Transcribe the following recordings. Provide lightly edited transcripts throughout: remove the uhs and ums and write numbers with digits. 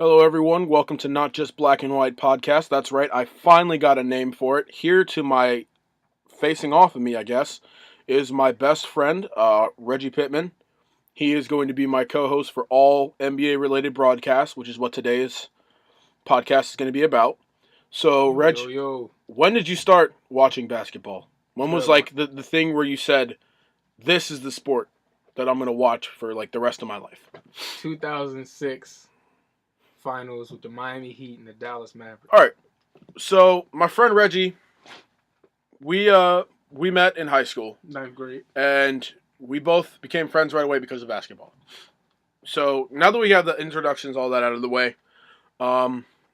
Hello, everyone. Welcome to Not Just Black and White podcast. That's right. I finally got a name for it. Here to my facing off of me, I guess, is my best friend, Reggie Pittman. He is going to be my co-host for all NBA-related broadcasts, which is what today's podcast is going to be about. So, Reg, when did you start watching basketball? When was like the thing where you said, "This is the sport that I'm going to watch for like the rest of my life"? 2006 finals with the Miami Heat and the Dallas Mavericks. All right. So my friend Reggie, we met in high school. Ninth grade. And we both became friends right away because of basketball. So now that we have the introductions, all that out of the way,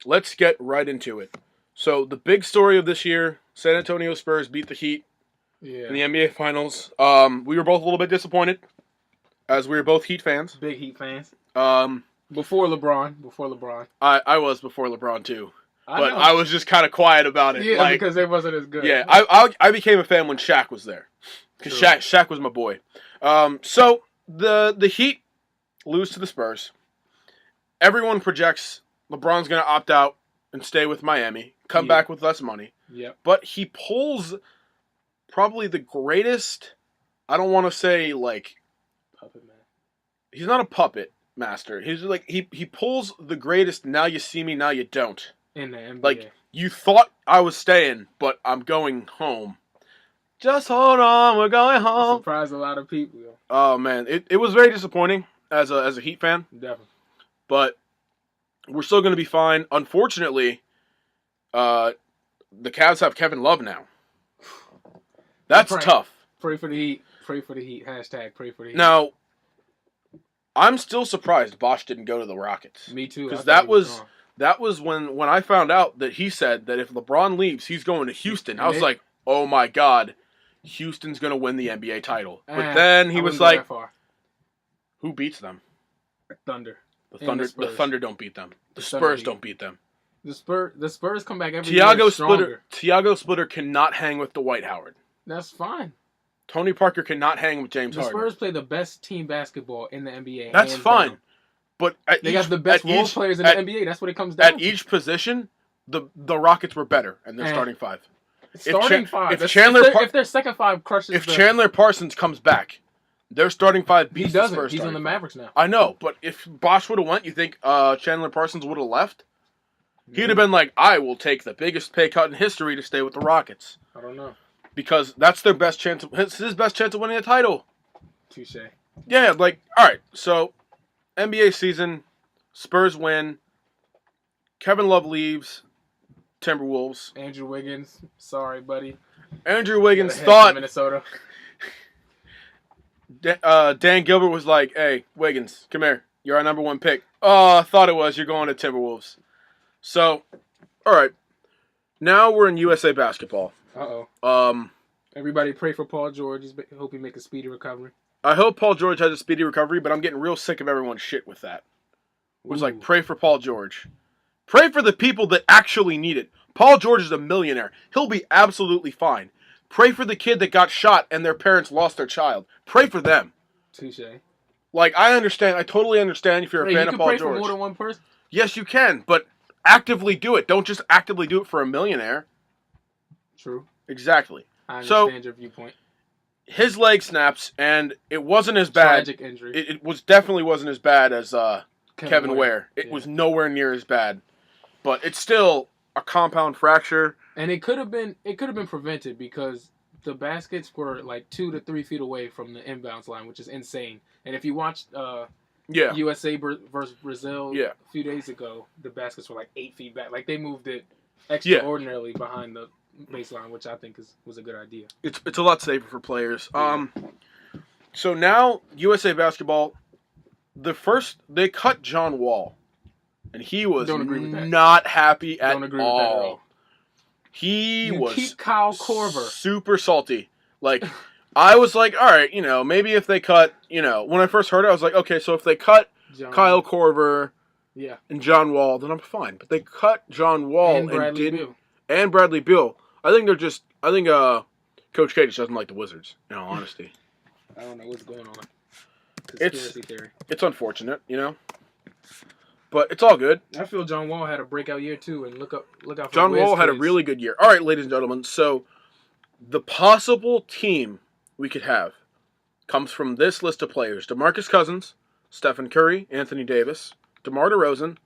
let's get right into it. So the big story of this year: San Antonio Spurs beat the Heat in the NBA Finals. We were both a little bit disappointed, as we were both Heat fans. Big Heat fans. Before LeBron. I was before LeBron too. I was just kind of quiet about it. Yeah, because they wasn't as good. Yeah, I became a fan when Shaq was there. Because Shaq was my boy. So the Heat lose to the Spurs. Everyone projects LeBron's going to opt out and stay with Miami, come back with less money. Yep. But he pulls probably the greatest, I don't want to say like... Puppet man. He's not a puppet master. He's like, he pulls the greatest now you see me, now you don't. In the NBA. Like, you thought I was staying, but I'm going home. Just hold on, we're going home. Surprised a lot of people. Yo. Oh, man. It was very disappointing as a Heat fan. Definitely. But we're still going to be fine. Unfortunately, the Cavs have Kevin Love now. That's tough. Pray for the Heat. Pray for the Heat. Hashtag pray for the Heat. Now, I'm still surprised Bosh didn't go to the Rockets. Me too. Because that was when I found out that he said that if LeBron leaves, he's going to Houston. I was like, oh my God, Houston's going to win the NBA title. But then he was like, who beats them? Thunder. The Thunder don't beat them. The Spurs don't beat them. The Spurs come back every year stronger. Tiago Splitter cannot hang with Dwight Howard. That's fine. Tony Parker cannot hang with James Harden. The Spurs play the best team basketball in the NBA. That's fine. Down. But they got the best role players in the NBA. That's what it comes down to. At each position, the Rockets were better, and they're starting five. If their second five crushes, Chandler Parsons comes back, their starting five beats the Spurs. He's on the Mavericks now. I know, but if Bosh would have went, you think Chandler Parsons would have left? He'd have been like, I will take the biggest pay cut in history to stay with the Rockets. I don't know. Because that's their best chance. It's his best chance of winning a title. Touche. Yeah, all right. So, NBA season, Spurs win. Kevin Love leaves. Timberwolves. Andrew Wiggins, sorry, buddy. Andrew Wiggins thought Minnesota. Dan Gilbert was like, "Hey, Wiggins, come here. You're our number one pick." Oh, I thought it was. You're going to Timberwolves. So, all right. Now we're in USA basketball. Everybody pray for Paul George. Hope he make a speedy recovery. I hope Paul George has a speedy recovery, but I'm getting real sick of everyone's shit with that. It was like, pray for Paul George. Pray for the people that actually need it. Paul George is a millionaire. He'll be absolutely fine. Pray for the kid that got shot and their parents lost their child. Pray for them. Touche. Like, I understand. I totally understand if you're a fan of Paul George. You can pray for more than one person? Yes, you can, but actively do it. Don't just actively do it for a millionaire. True. Exactly. I understand your viewpoint. His leg snaps, and it wasn't as bad. Tragic injury. It definitely wasn't as bad as Kevin Ware. It was nowhere near as bad, but it's still a compound fracture. And it could have been prevented because the baskets were like 2 to 3 feet away from the inbounds line, which is insane. And if you watched USA versus Brazil a few days ago, the baskets were like 8 feet back. Like they moved it extraordinarily behind the baseline, which I think was a good idea. It's a lot safer for players. So now USA basketball, they cut John Wall, and he was not happy at all. He was keep Kyle Korver super salty. Like I was like, all right, maybe if they cut, when I first heard it, I was like, okay, so if they cut Kyle Korver, and John Wall, then I'm fine. But they cut John Wall and Bradley Beal. I think Coach K just doesn't like the Wizards, in all honesty. I don't know what's going on. Conspiracy theory. It's unfortunate, But it's all good. I feel John Wall had a breakout year too, and look out for John Wall had a really good year. All right, ladies and gentlemen. So the possible team we could have comes from this list of players: DeMarcus Cousins, Stephen Curry, Anthony Davis, DeMar DeRozan,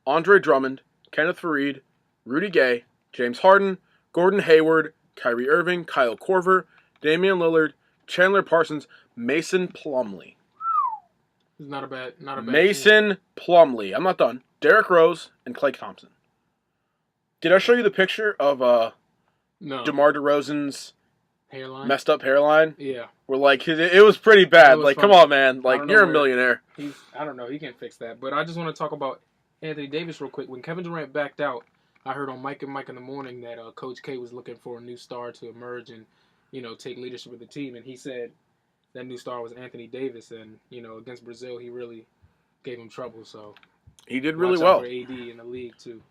Andre Drummond, Kenneth Faried, Rudy Gay, James Harden, Gordon Hayward, Kyrie Irving, Kyle Korver, Damian Lillard, Chandler Parsons, Mason Plumlee. Not a bad Mason team. Plumlee. I'm not done. Derrick Rose and Klay Thompson. Did I show you the picture of no. DeMar DeRozan's hairline? Messed up hairline? Yeah. We're like, it was pretty bad. Like, funny. Come on, man. Like, you're a millionaire. I don't know. He can't fix that. But I just want to talk about Anthony Davis real quick. When Kevin Durant backed out, I heard on Mike and Mike in the Morning that Coach K was looking for a new star to emerge and, take leadership of the team. And he said that new star was Anthony Davis. And, against Brazil, he really gave him trouble. So he did really well. For AD in the league, too.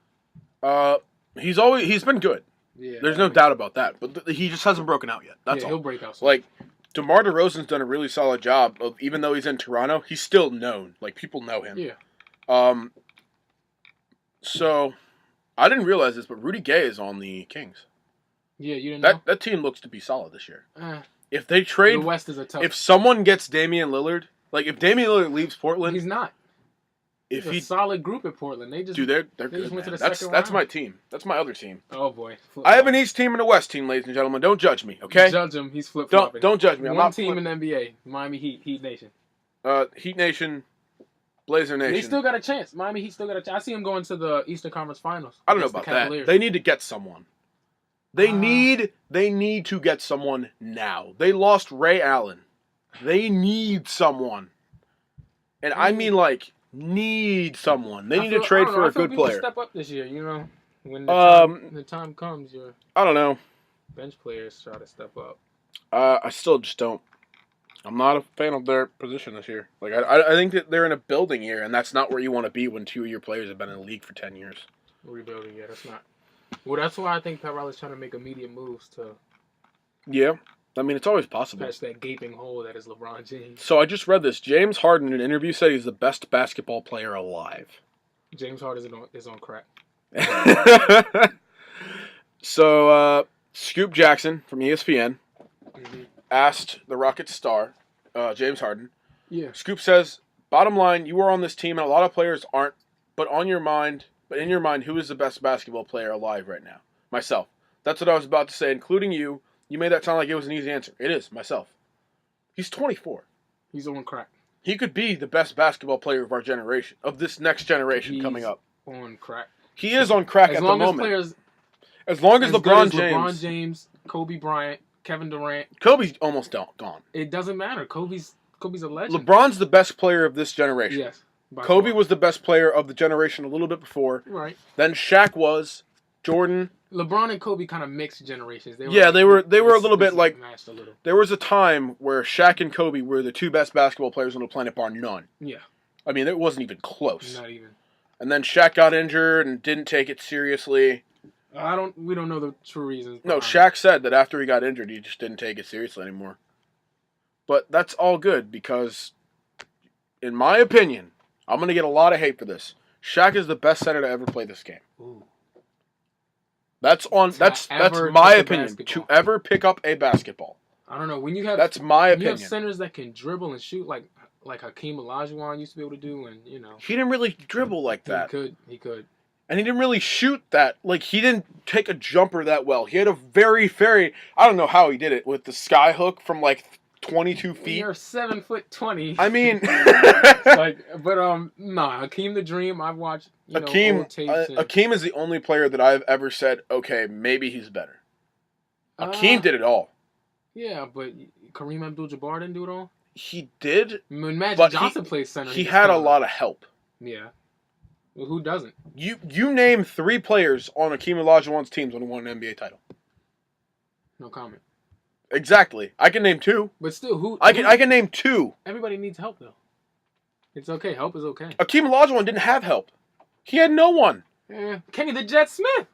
He's been good. Yeah, there's no doubt about that. But he just hasn't broken out yet. That's all. He'll break out soon. Like, DeMar DeRozan's done a really solid job of, even though he's in Toronto, he's still known. Like, people know him. Yeah. So, I didn't realize this, but Rudy Gay is on the Kings. Yeah, you didn't know? That team looks to be solid this year. If they the trade... West is a tough... If someone gets Damian Lillard... Like, if Damian Lillard leaves Portland... He's not. If he's a solid group at Portland. They just... Dude, they're good, just went to the That's round. my team. That's my other team. Oh, boy. I have an East team and a West team, ladies and gentlemen. Don't judge me, okay? Judge him. He's flip-flopping. Don't judge me. I'm One not team in the NBA. Miami Heat. Heat Nation. Heat Nation... Blazer Nation. They still got a chance. Miami Heat still got a chance. I see them going to the Eastern Conference Finals. I don't know about that. They need to get someone. They need to get someone now. They lost Ray Allen. They need someone. And I mean, like, need someone. They need to trade for a good player. Step up this year, When the time comes, I don't know. Bench players try to step up. I still just don't. I'm not a fan of their position this year. Like, I think that they're in a building year, and that's not where you want to be when 2 of your players have been in the league for 10 years. Rebuilding, yeah, that's not. Well, that's why I think Pat Riley's trying to make immediate moves to. Yeah, I mean, it's always possible. Patch that gaping hole that is LeBron James. So I just read this. James Harden in an interview said he's the best basketball player alive. James Harden is on crack. So Scoop Jackson from ESPN asked the Rockets star, James Harden. Yeah. Scoop says, bottom line, you are on this team, and a lot of players aren't, but in your mind, who is the best basketball player alive right now? Myself. That's what I was about to say, including you. You made that sound like it was an easy answer. It is, myself. He's 24. He's on crack. He could be the best basketball player of our generation, of this next generation coming up. On crack. He is on crack at the moment. As long as LeBron James, Kobe Bryant, Kevin Durant. Kobe's almost gone. It doesn't matter. Kobe's a legend. LeBron's the best player of this generation. Yes. Kobe was the best player of the generation a little bit before. Right. Then Shaq was. Jordan. LeBron and Kobe kind of mixed generations. They were a little bit like. There was a time where Shaq and Kobe were the two best basketball players on the planet, bar none. Yeah. I mean, it wasn't even close. Not even. And then Shaq got injured and didn't take it seriously. We don't know the true reasons. No, Shaq said that after he got injured, he just didn't take it seriously anymore. But that's all good because, in my opinion, I'm going to get a lot of hate for this. Shaq is the best center to ever play this game. Ooh. That's my opinion. To ever pick up a basketball. I don't know. When you have That's my opinion. You have centers that can dribble and shoot like Hakeem Olajuwon used to be able to do, and he didn't really dribble like that. He could. And he didn't really shoot that. Like, he didn't take a jumper that well. He had a very, very... I don't know how he did it with the sky hook from, 22 feet. You're 7'20". I mean... Nah, Hakeem the Dream, I've watched, Hakeem, old tapes. Hakeem is the only player that I've ever said, okay, maybe he's better. Hakeem did it all. Yeah, but Kareem Abdul-Jabbar didn't do it all? He did. When Magic Johnson played center. He had a lot of help. Yeah. Well, who doesn't? You name 3 players on Hakeem Olajuwon's teams when he won an NBA title. No comment. Exactly. I can name 2. But still, I can name 2. Everybody needs help, though. It's okay. Help is okay. Hakeem Olajuwon didn't have help. He had no one. Yeah. Kenny the Jet Smith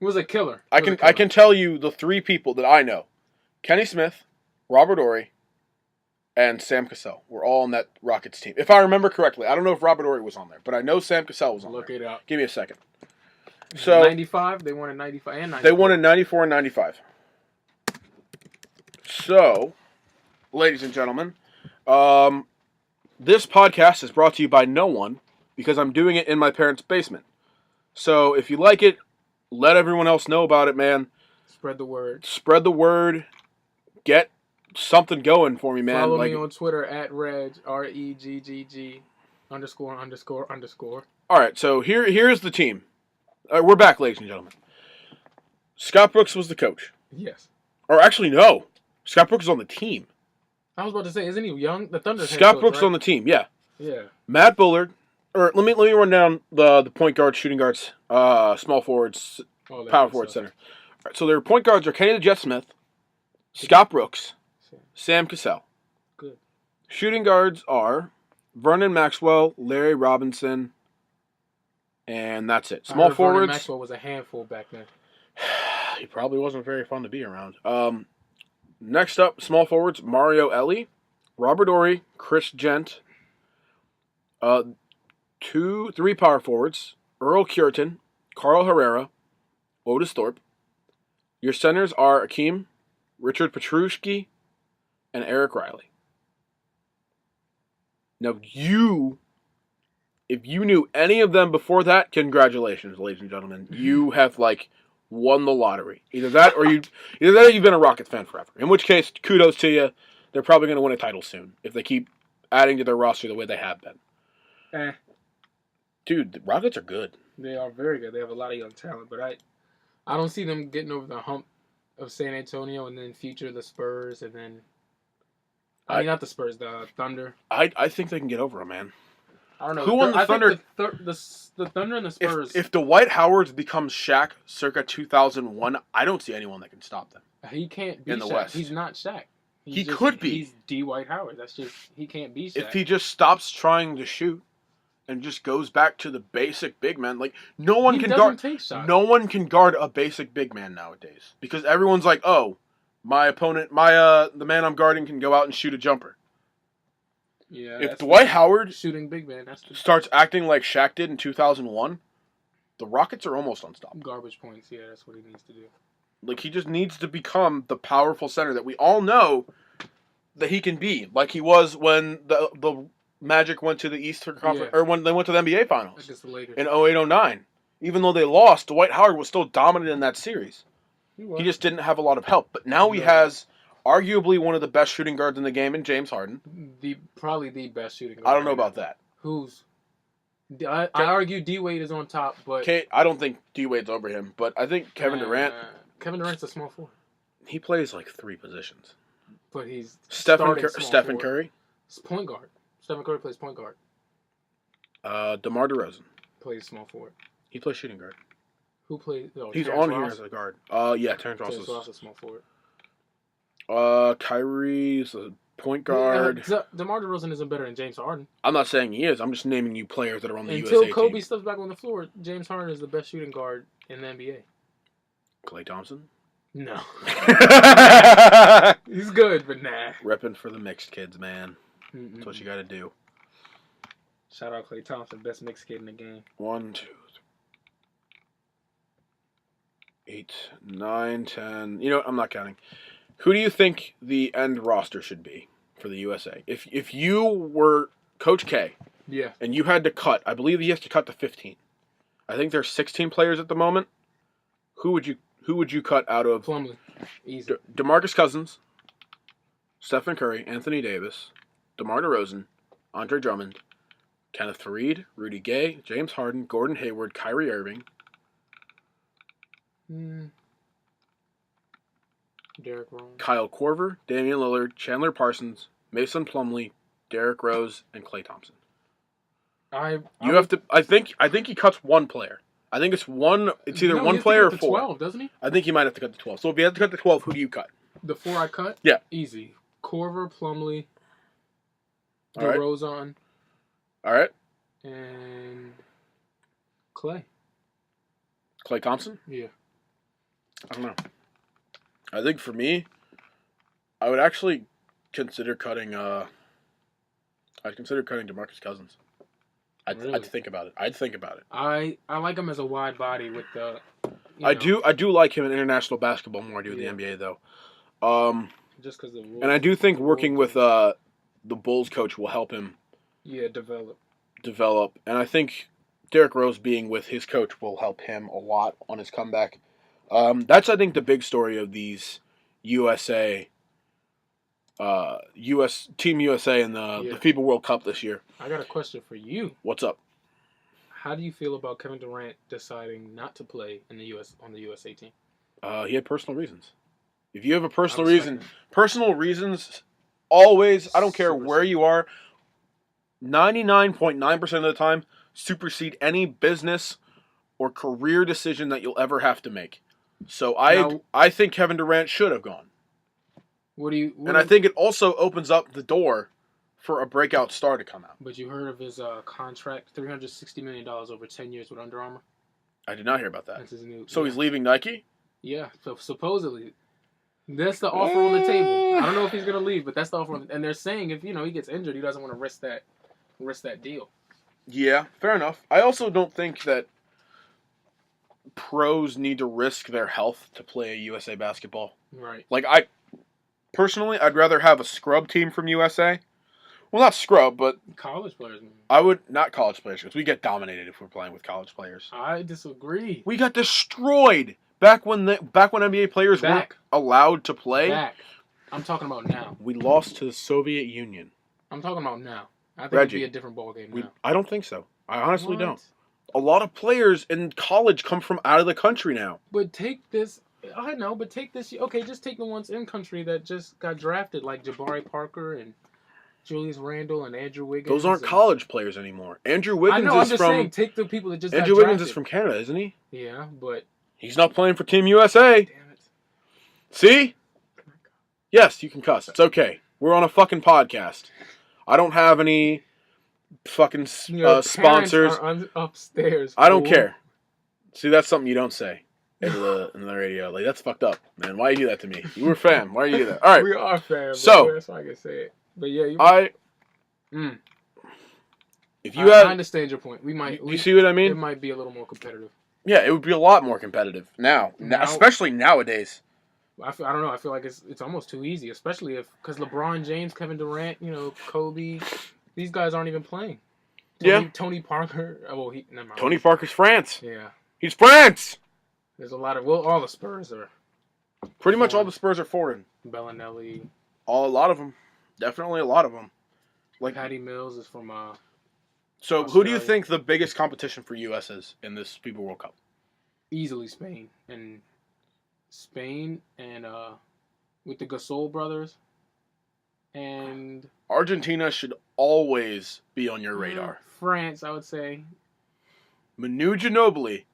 was a killer. I can tell you the 3 people that I know: Kenny Smith, Robert Horry, and Sam Cassell were all on that Rockets team. If I remember correctly. I don't know if Robert Horry was on there, but I know Sam Cassell was on there. Look it up. Give me a second. So 95, they won in 95 and 94. They won in 94 and 95. So, ladies and gentlemen, this podcast is brought to you by no one because I'm doing it in my parents' basement. So, if you like it, let everyone else know about it, man. Spread the word. Spread the word. Get something going for me, man. Follow me on Twitter at Reg, REGGG ____. All right, so here's the team. We're back, ladies and gentlemen. Scott Brooks was the coach. Yes. Or actually, no. Scott Brooks is on the team. I was about to say, isn't he young? The Thunder. Scott Brooks, right? On the team, yeah. Yeah. Matt Bullard. Or let me run down the point guards, shooting guards, small forwards, power forward, center. All right, so their point guards are Kenny the Jet Smith, Scott Brooks, Sam Cassell. Good. Shooting guards are Vernon Maxwell, Larry Robinson, and that's it. Small forwards. Vernon Maxwell was a handful back then. He probably wasn't very fun to be around. Next up, small forwards, Mario Elie, Robert Horry, Chris Gent. 3 power forwards, Earl Cureton, Carl Herrera, Otis Thorpe. Your centers are Akeem, Richard Petrushki, and Eric Riley. Now, if you knew any of them before that, congratulations, ladies and gentlemen. You have, won the lottery. Either that or you've been a Rockets fan forever. In which case, kudos to you. They're probably going to win a title soon if they keep adding to their roster the way they have been. Dude, the Rockets are good. They are very good. They have a lot of young talent, but I don't see them getting over the hump of San Antonio and then future the Spurs and then not the Spurs, the Thunder. I think they can get over them, man. I don't know. Who won the Thunder? The Thunder and the Spurs. If Dwight Howard becomes Shaq circa 2001, I don't see anyone that can stop them. He can't be in the Shaq. West. He's not Shaq. He could be. He's Dwight Howard. That's just he can't be Shaq. If he just stops trying to shoot and just goes back to the basic big man, no one can guard a basic big man nowadays because everyone's like, oh, my opponent, the man I'm guarding can go out and shoot a jumper. Yeah. If Dwight Howard shooting big man starts acting like Shaq did in 2001, the Rockets are almost unstoppable. Garbage points, yeah, that's what he needs to do. He just needs to become the powerful center that we all know that he can be, like he was when the Magic went to the Eastern Conference, or when they went to the NBA Finals in 08-09. Even though they lost, Dwight Howard was still dominant in that series. He just didn't have a lot of help. But now he has arguably one of the best shooting guards in the game in James Harden. Probably the best shooting guard. I don't know about that. I argue D-Wade is on top, but... I don't think D-Wade's over him, but I think Kevin Durant... Kevin Durant's a small forward. He plays 3 positions. But he's Stephen Curry? It's point guard. Stephen Curry plays point guard. DeMar DeRozan. Plays small forward. He plays shooting guard. Who plays... He's Terrence on Ross? here as a guard. Yeah, Terrence Ross is small forward. Kyrie's a point guard. DeMar DeRozan isn't better than James Harden. I'm not saying he is. I'm just naming you players that are on the USA team. team. Until Kobe steps back on the floor, James Harden is the best shooting guard in the NBA. Klay Thompson? No. He's good, but nah. Repping for the mixed kids, man. That's what you got to do. Shout out Klay Thompson, best mixed kid in the game. 1, 2, 3, 8, 9, 10. You know what? I'm not counting. Who do you think the end roster should be for the USA? If you were Coach K, and you had to cut, I believe he has to cut to 15. I think there's 16 players at the moment. Who would you cut out of? Plumlee, easy. DeMarcus Cousins, Stephen Curry, Anthony Davis, DeMar DeRozan, Andre Drummond, Kenneth Faried, Rudy Gay, James Harden, Gordon Hayward, Kyrie Irving. Derrick Rose. Kyle Korver, Damian Lillard, Chandler Parsons, Mason Plumlee, Derrick Rose, and Klay Thompson. I think he cuts one player. I think it's one. It's either one player or 4. 12, doesn't he? I think he might have to cut the 12. So if you have to cut the 12, who do you cut? The 4 I cut? Yeah. Easy. Korver, Plumlee, All right. DeRozan. All right. And Klay. Klay Thompson? Yeah. I don't know. I think for me, I would actually consider cutting. I'd consider cutting DeMarcus Cousins. I'd think about it. I like him as a wide body with the. I do like him in international basketball more. I do the NBA though. Just because and I do think working with the Bulls coach will help him. Yeah, develop, and I think Derrick Rose being with his coach will help him a lot on his comeback. That's I think the big story of these USA. Team USA in the FIBA World Cup this year. I got a question for you. What's up? How do you feel about Kevin Durant deciding not to play in the on the USA team? He had personal reasons. If you have a personal reason, personal reasons always. I don't care where you are. 99.9% of the time supersede any business or career decision that you'll ever have to make. So I think Kevin Durant should have gone. I think it also opens up the door for a breakout star to come out. But you heard of his contract, $360 million over 10 years with Under Armour? I did not hear about that. That's his new. So he's leaving Nike? Yeah, so supposedly. That's the offer on the table. I don't know if he's going to leave, but that's the offer. And they're saying if, he gets injured, he doesn't want to risk that deal. Yeah, fair enough. I also don't think that pros need to risk their health to play USA basketball. Right. Personally, I'd rather have a scrub team from USA. Well, not scrub, but college players. I would not college players because we get dominated if we're playing with college players. I disagree. We got destroyed back when NBA players weren't allowed to play. I'm talking about now. We lost to the Soviet Union. I'm talking about now. I think it'd be a different ballgame now. I don't think so. I honestly don't. A lot of players in college come from out of the country now. But take this. I know, but take this. Okay, just take the ones in country that just got drafted, like Jabari Parker and Julius Randle and Andrew Wiggins. Those aren't college players anymore. Andrew Wiggins I'm just saying, take the people that just Andrew got Wiggins is from Canada, isn't he? Yeah, but he's not playing for Team USA. Damn it. See? Yes, you can cuss. It's okay. We're on a fucking podcast. I don't have any fucking sponsors. Are upstairs. I don't care. See, that's something you don't say. In the radio. That's fucked up, man. Why you do that to me? You were fam. Why you do that? All right. We are fam. So, that's why I can say it. But yeah, if you I understand your point. You see what I mean? It might be a little more competitive. Yeah, it would be a lot more competitive now especially nowadays. I don't know. I feel like it's almost too easy, especially because LeBron James, Kevin Durant, Kobe, these guys aren't even playing. Tony Parker. Oh, never mind. Tony Parker's France. Yeah, he's France. There's a lot of all the Spurs are. Pretty much all the Spurs are foreign. Bellinelli. A lot of them. Definitely a lot of them. Patty Mills is from So Australia. Who do you think the biggest competition for US is in this FIBA World Cup? Easily Spain and with the Gasol brothers and Argentina should always be on your radar. France, I would say. Manu Ginobili.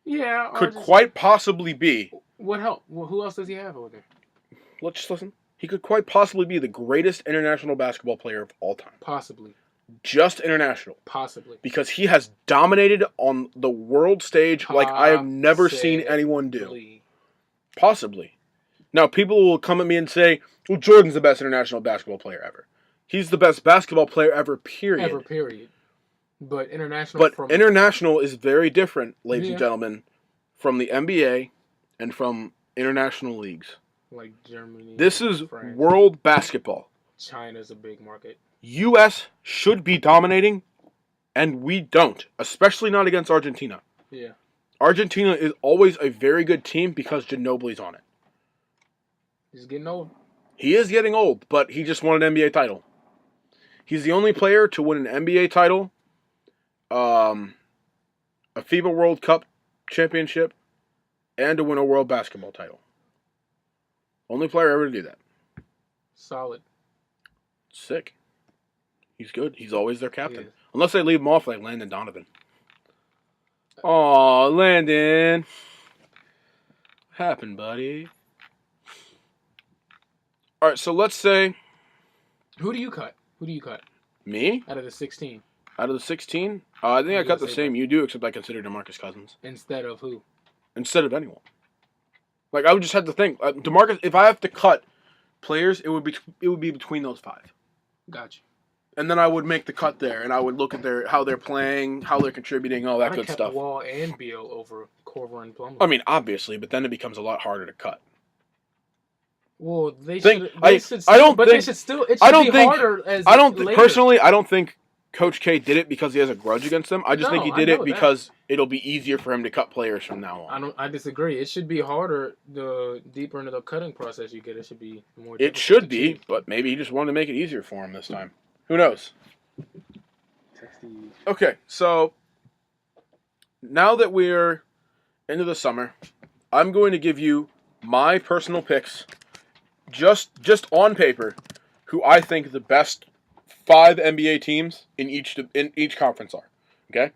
Yeah. Could quite possibly be. What help? Well, who else does he have over there? Let's just listen. He could quite possibly be the greatest international basketball player of all time. Possibly. Just international. Possibly. Because he has dominated on the world stage like I have never seen anyone do. Possibly. Now, people will come at me and say, well, Jordan's the best international basketball player ever. He's the best basketball player ever, period. But international is very different, ladies and gentlemen, from the NBA and from international leagues. Like Germany. This is France. World basketball. China's a big market. U.S. should be dominating, and we don't, especially not against Argentina. Yeah. Argentina is always a very good team because Ginobili's on it. He's getting old. He is getting old, but he just won an NBA title. He's the only player to win an NBA title, a FIBA World Cup championship, and to win a World Basketball title. Only player ever to do that. Solid. Sick. He's good. He's always their captain. Unless they leave him off like Landon Donovan. Aw, Landon. What happened, buddy? All right, so let's say... Who do you cut? Me? Out of the 16. Out of the 16? I think I cut the same you do, except I consider DeMarcus Cousins. Instead of who? Instead of anyone. I would just have to think. DeMarcus, if I have to cut players, it would be between those 5. Gotcha. And then I would make the cut there, and I would look at how they're playing, how they're contributing, all that good stuff. Wall and Beal over Korver and Plumlee. I mean, obviously, but then it becomes a lot harder to cut. Well, they should still. It should be harder. Personally, I don't think Coach K did it because he has a grudge against them. I just think he did it because it'll be easier for him to cut players from now on. I disagree. It should be harder the deeper into the cutting process you get. It should be more. It should be, but maybe he just wanted to make it easier for him this time. Who knows? Okay, so now that we're into the summer, I'm going to give you my personal picks, just on paper, who I think the best 5 NBA teams in each conference are. Okay.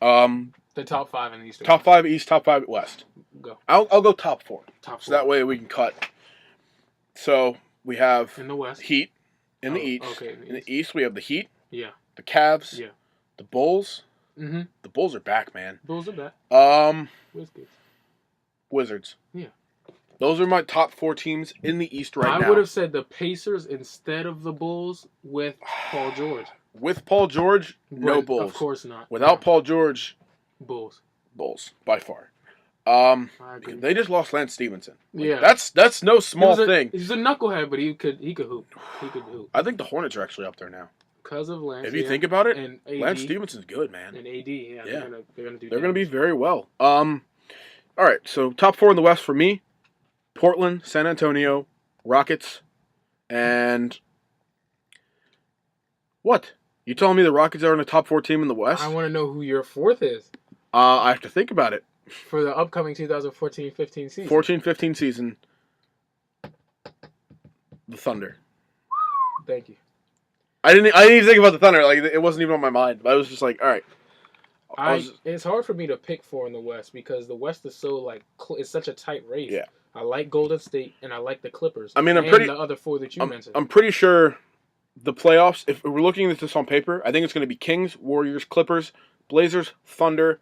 The top 5 in the East. Top 5 East, top 5 West. Go. I'll go top 4. Top 4. So that way we can cut. So we have in the West, Heat in the East. Okay. In the East we have the Heat. Yeah. The Cavs. Yeah. The Bulls. Mm-hmm. The Bulls are back, man. Bulls are back. Wizards. Yeah. Those are my top 4 teams in the East right now. I would have said the Pacers instead of the Bulls with Paul George. With Paul George, no Bulls. Of course not. Without Paul George, Bulls. Bulls by far. I agree. They just lost Lance Stevenson. Yeah. That's no small thing. He's a knucklehead, but he could hoop. He could hoop. I think the Hornets are actually up there now. Because of Lance. If you think about it, and AD, Lance Stevenson's good, man. And AD, yeah. They're gonna be very well. All right, so top 4 in the West for me: Portland, San Antonio, Rockets, and what? You telling me the Rockets are in the top 4 team in the West? I want to know who your 4th is. I have to think about it. For the upcoming 2014-15 season. 14-15 season. The Thunder. Thank you. I didn't even think about the Thunder. Like, it wasn't even on my mind. But I was just like, all right. It's hard for me to pick 4 in the West because the West is so it's such a tight race. Yeah. I like Golden State and I like the Clippers. I mean, the other 4 that you mentioned. I'm pretty sure the playoffs. If we're looking at this on paper, I think it's going to be Kings, Warriors, Clippers, Blazers, Thunder,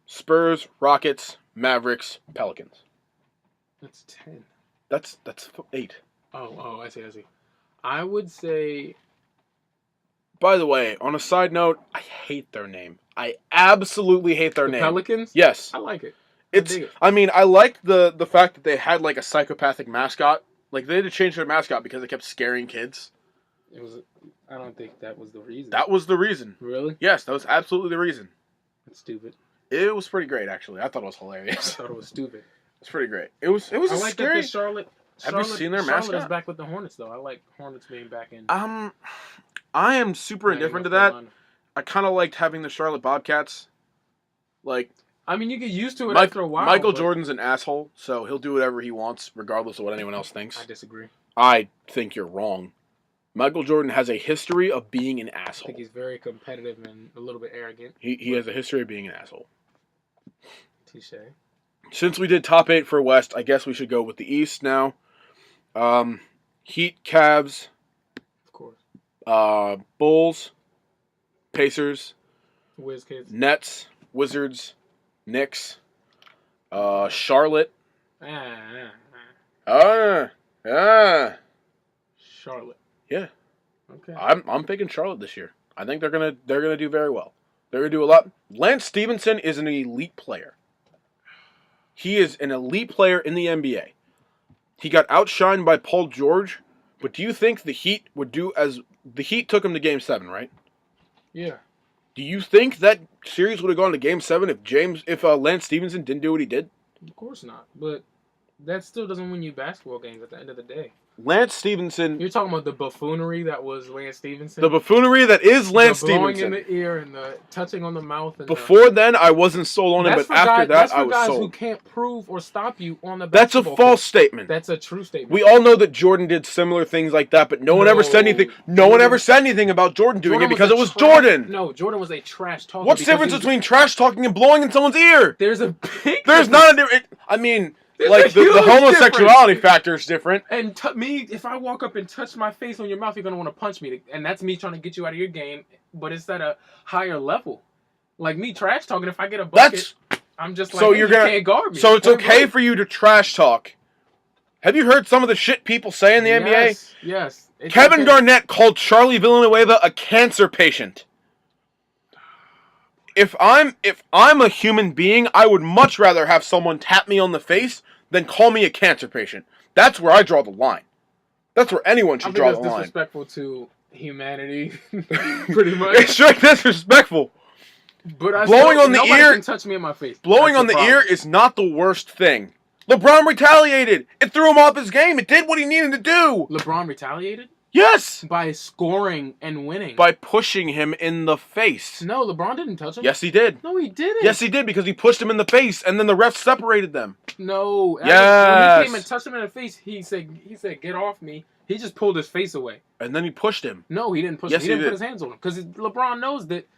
Spurs, Rockets, Mavericks, Pelicans. That's 10. That's 8. Oh, I see. I would say. By the way, on a side note, I hate their name. I absolutely hate their name. Pelicans? Yes. I like it. I mean, I like the fact that they had like a psychopathic mascot. Like they had to change their mascot because they kept scaring kids. I don't think that was the reason. That was the reason. Really? Yes, that was absolutely the reason. That's stupid. It was pretty great, actually. I thought it was hilarious. I thought it was stupid. It's pretty great. It was I like scary. That Charlotte. Have you seen their mascot? Charlotte is back with the Hornets, though. I like Hornets being back in. I am super indifferent to that. I kind of liked having the Charlotte Bobcats. Like, I mean, you get used to it after a while. Michael Jordan's an asshole, so he'll do whatever he wants, regardless of what anyone else thinks. I disagree. I think you're wrong. Michael Jordan has a history of being an asshole. I think he's very competitive and a little bit arrogant. He has a history of being an asshole. Touche. Since we did top 8 for West, I guess we should go with the East now. Heat, Cavs. Of course. Bulls, Pacers. WizKids. Nets, Wizards, Knicks. Charlotte. Charlotte. Yeah. Okay. I'm picking Charlotte this year. I think they're gonna do very well. They're gonna do a lot. Lance Stevenson is an elite player. He is an elite player in the NBA. He got outshined by Paul George, but do you think the Heat would do as the Heat took him to Game 7, right? Yeah. Do you think that series would have gone to Game 7 if Lance Stevenson didn't do what he did? Of course not. But that still doesn't win you basketball games at the end of the day. Lance Stevenson. You're talking about the buffoonery that was Lance Stevenson. The buffoonery that is Lance the blowing Stevenson. in the ear and the touching on the mouth. And Before then, I wasn't sold on it, but after that, I was sold. That's for guys who can't prove or stop you on the basketball. That's a false statement. That's a true statement. We all know that Jordan did similar things like that, but no one ever said anything. No one ever said anything about Jordan doing it because it was Jordan. No, Jordan was a trash talker. What's the difference between trash talking and blowing in someone's ear? There's a big. There's not a difference. I mean. Like, the homosexuality factor is different. And if I walk up and touch my face on your mouth, you're going to want to punch me. And that's me trying to get you out of your game, but it's at a higher level. Like me trash talking, if I get a bucket, I'm just like, you can't guard me. So it's okay for you to trash talk Have you heard some of the shit people say in the NBA? Yes. Kevin Garnett called Charlie Villanueva a cancer patient. If I'm a human being, I would much rather have someone tap me on the face than call me a cancer patient. That's where I draw the line. That's where anyone should draw the line. That's disrespectful to humanity, pretty much. It's straight disrespectful. But blowing on the ear can touch me in my face. Blowing on the ear is not the worst thing. LeBron retaliated. It threw him off his game. It did what he needed to do. LeBron retaliated? Yes. By scoring and winning. By pushing him in the face. No, LeBron didn't touch him. Yes, he did. No, he didn't. Yes, he did because he pushed him in the face and then the refs separated them. No. Yes. When he came and touched him in the face, he said, "Get off me." He just pulled his face away. And then he pushed him. No, he didn't push him. He didn't put his hands on him because LeBron knows that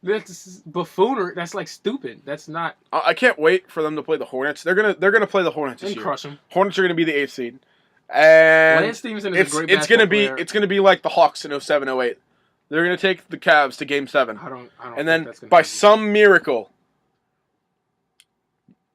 that's buffoonery. That's like stupid. That's not. I can't wait for them to play the Hornets. They're gonna play the Hornets this year. Crush them. Hornets are gonna be the 8th seed. And Lance Stevenson is a great basketball player. It's gonna be like the Hawks in 07-08. They're gonna take the Cavs to Game 7. I don't and then by some miracle,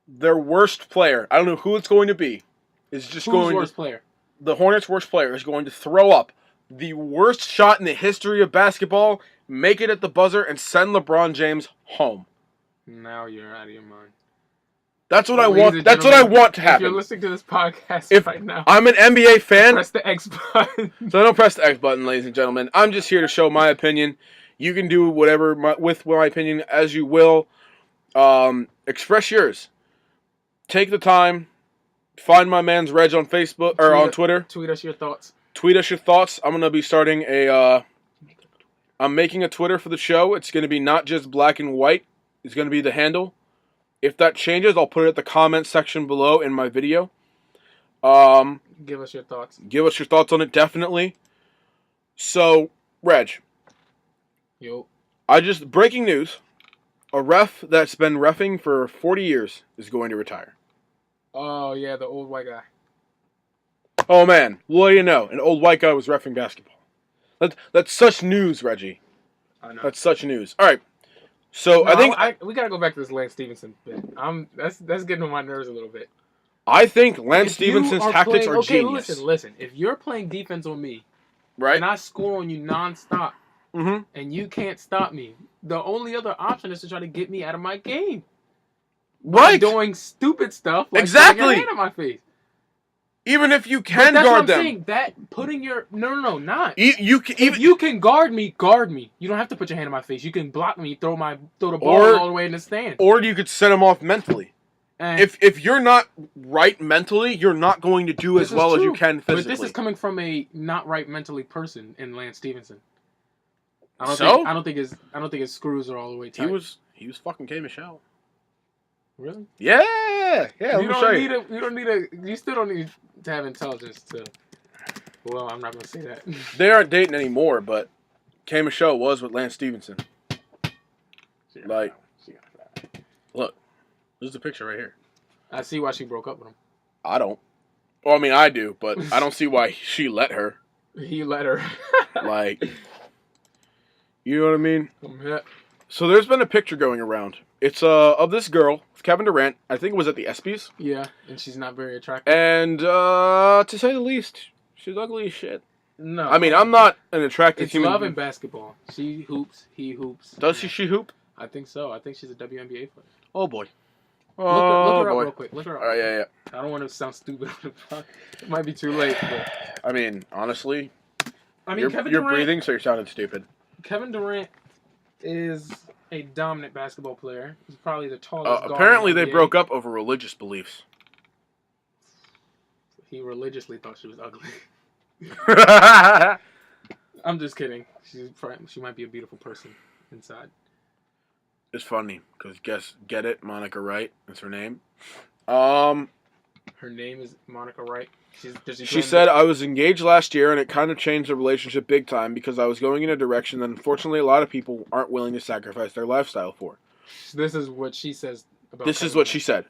their worst player, I don't know who it's going to be, is just going worst player? The Hornets' worst player is going to throw up the worst shot in the history of basketball, make it at the buzzer, and send LeBron James home. Now you're out of your mind. That's what I want. That's what I want to happen. If you're listening to this podcast right now, I'm an NBA fan. Press the X button. So don't press the X button, ladies and gentlemen. I'm just here to show my opinion. You can do whatever with my opinion as you will. Express yours. Take the time. Find my man's Reg on Facebook or on Twitter. Tweet us your thoughts. Tweet us your thoughts. I'm gonna be starting a. I'm making a Twitter for the show. It's gonna be not just black and white. It's gonna be the handle. If that changes, I'll put it at the comment section below in my video. Give us your thoughts. Give us your thoughts on it, definitely. So, Reg. Yo. Breaking news. A ref that's been reffing for 40 years is going to retire. Oh, yeah, the old white guy. Oh, man. What do you know? An old white guy was reffing basketball. That's such news, Reggie. I know. That's such news. All right. So I think we gotta go back to this Lance Stevenson bit. That's getting on my nerves a little bit. I think Lance Stevenson's tactics are genius. Listen. If you're playing defense on me, right, and I score on you nonstop, and you can't stop me, the only other option is to try to get me out of my game. Right, by doing stupid stuff like exactly. Putting your hand in my face. Even if you can guard them. That's what I'm saying. That putting your... No, not. If you can guard me, guard me. You don't have to put your hand in my face. You can block me, throw the ball all the way in the stand. Or you could set him off mentally. And if you're not right mentally, you're not going to do as well as you can physically. But this is coming from a not right mentally person in Lance Stevenson. I don't think his screws are all the way tight. He was fucking K. Michelle. Really? Yeah. You still don't need to have intelligence to. Well, I'm not gonna say that. They aren't dating anymore, but K. Michelle was with Lance Stevenson. Look, there's the picture right here. I see why she broke up with him. I don't. Well, I mean, I do, but I don't see why she let her. He let her. You know what I mean? Yeah. So there's been a picture going around. It's of this girl, Kevin Durant. I think it was at the ESPYs. Yeah, and she's not very attractive. And to say the least, she's ugly as shit. No, I mean, I'm not an attractive human. It's love in basketball. She hoops, he hoops. Does she hoop? I think so. I think she's a WNBA player. Oh boy. Look her up real quick. Look her up. All right, yeah. I don't want to sound stupid. It might be too late. But... I mean, honestly, Kevin you're Durant, breathing, so you're sounding stupid. Kevin Durant is a dominant basketball player. He's probably the tallest guard. Apparently, they broke up over religious beliefs. He religiously thought she was ugly. I'm just kidding. She might be a beautiful person inside. It's funny because get it, Monica Wright. That's her name. Her name is Monica Wright. She said, I was engaged last year and it kind of changed the relationship big time because I was going in a direction that unfortunately a lot of people aren't willing to sacrifice their lifestyle for. This is what she says about This is what she said.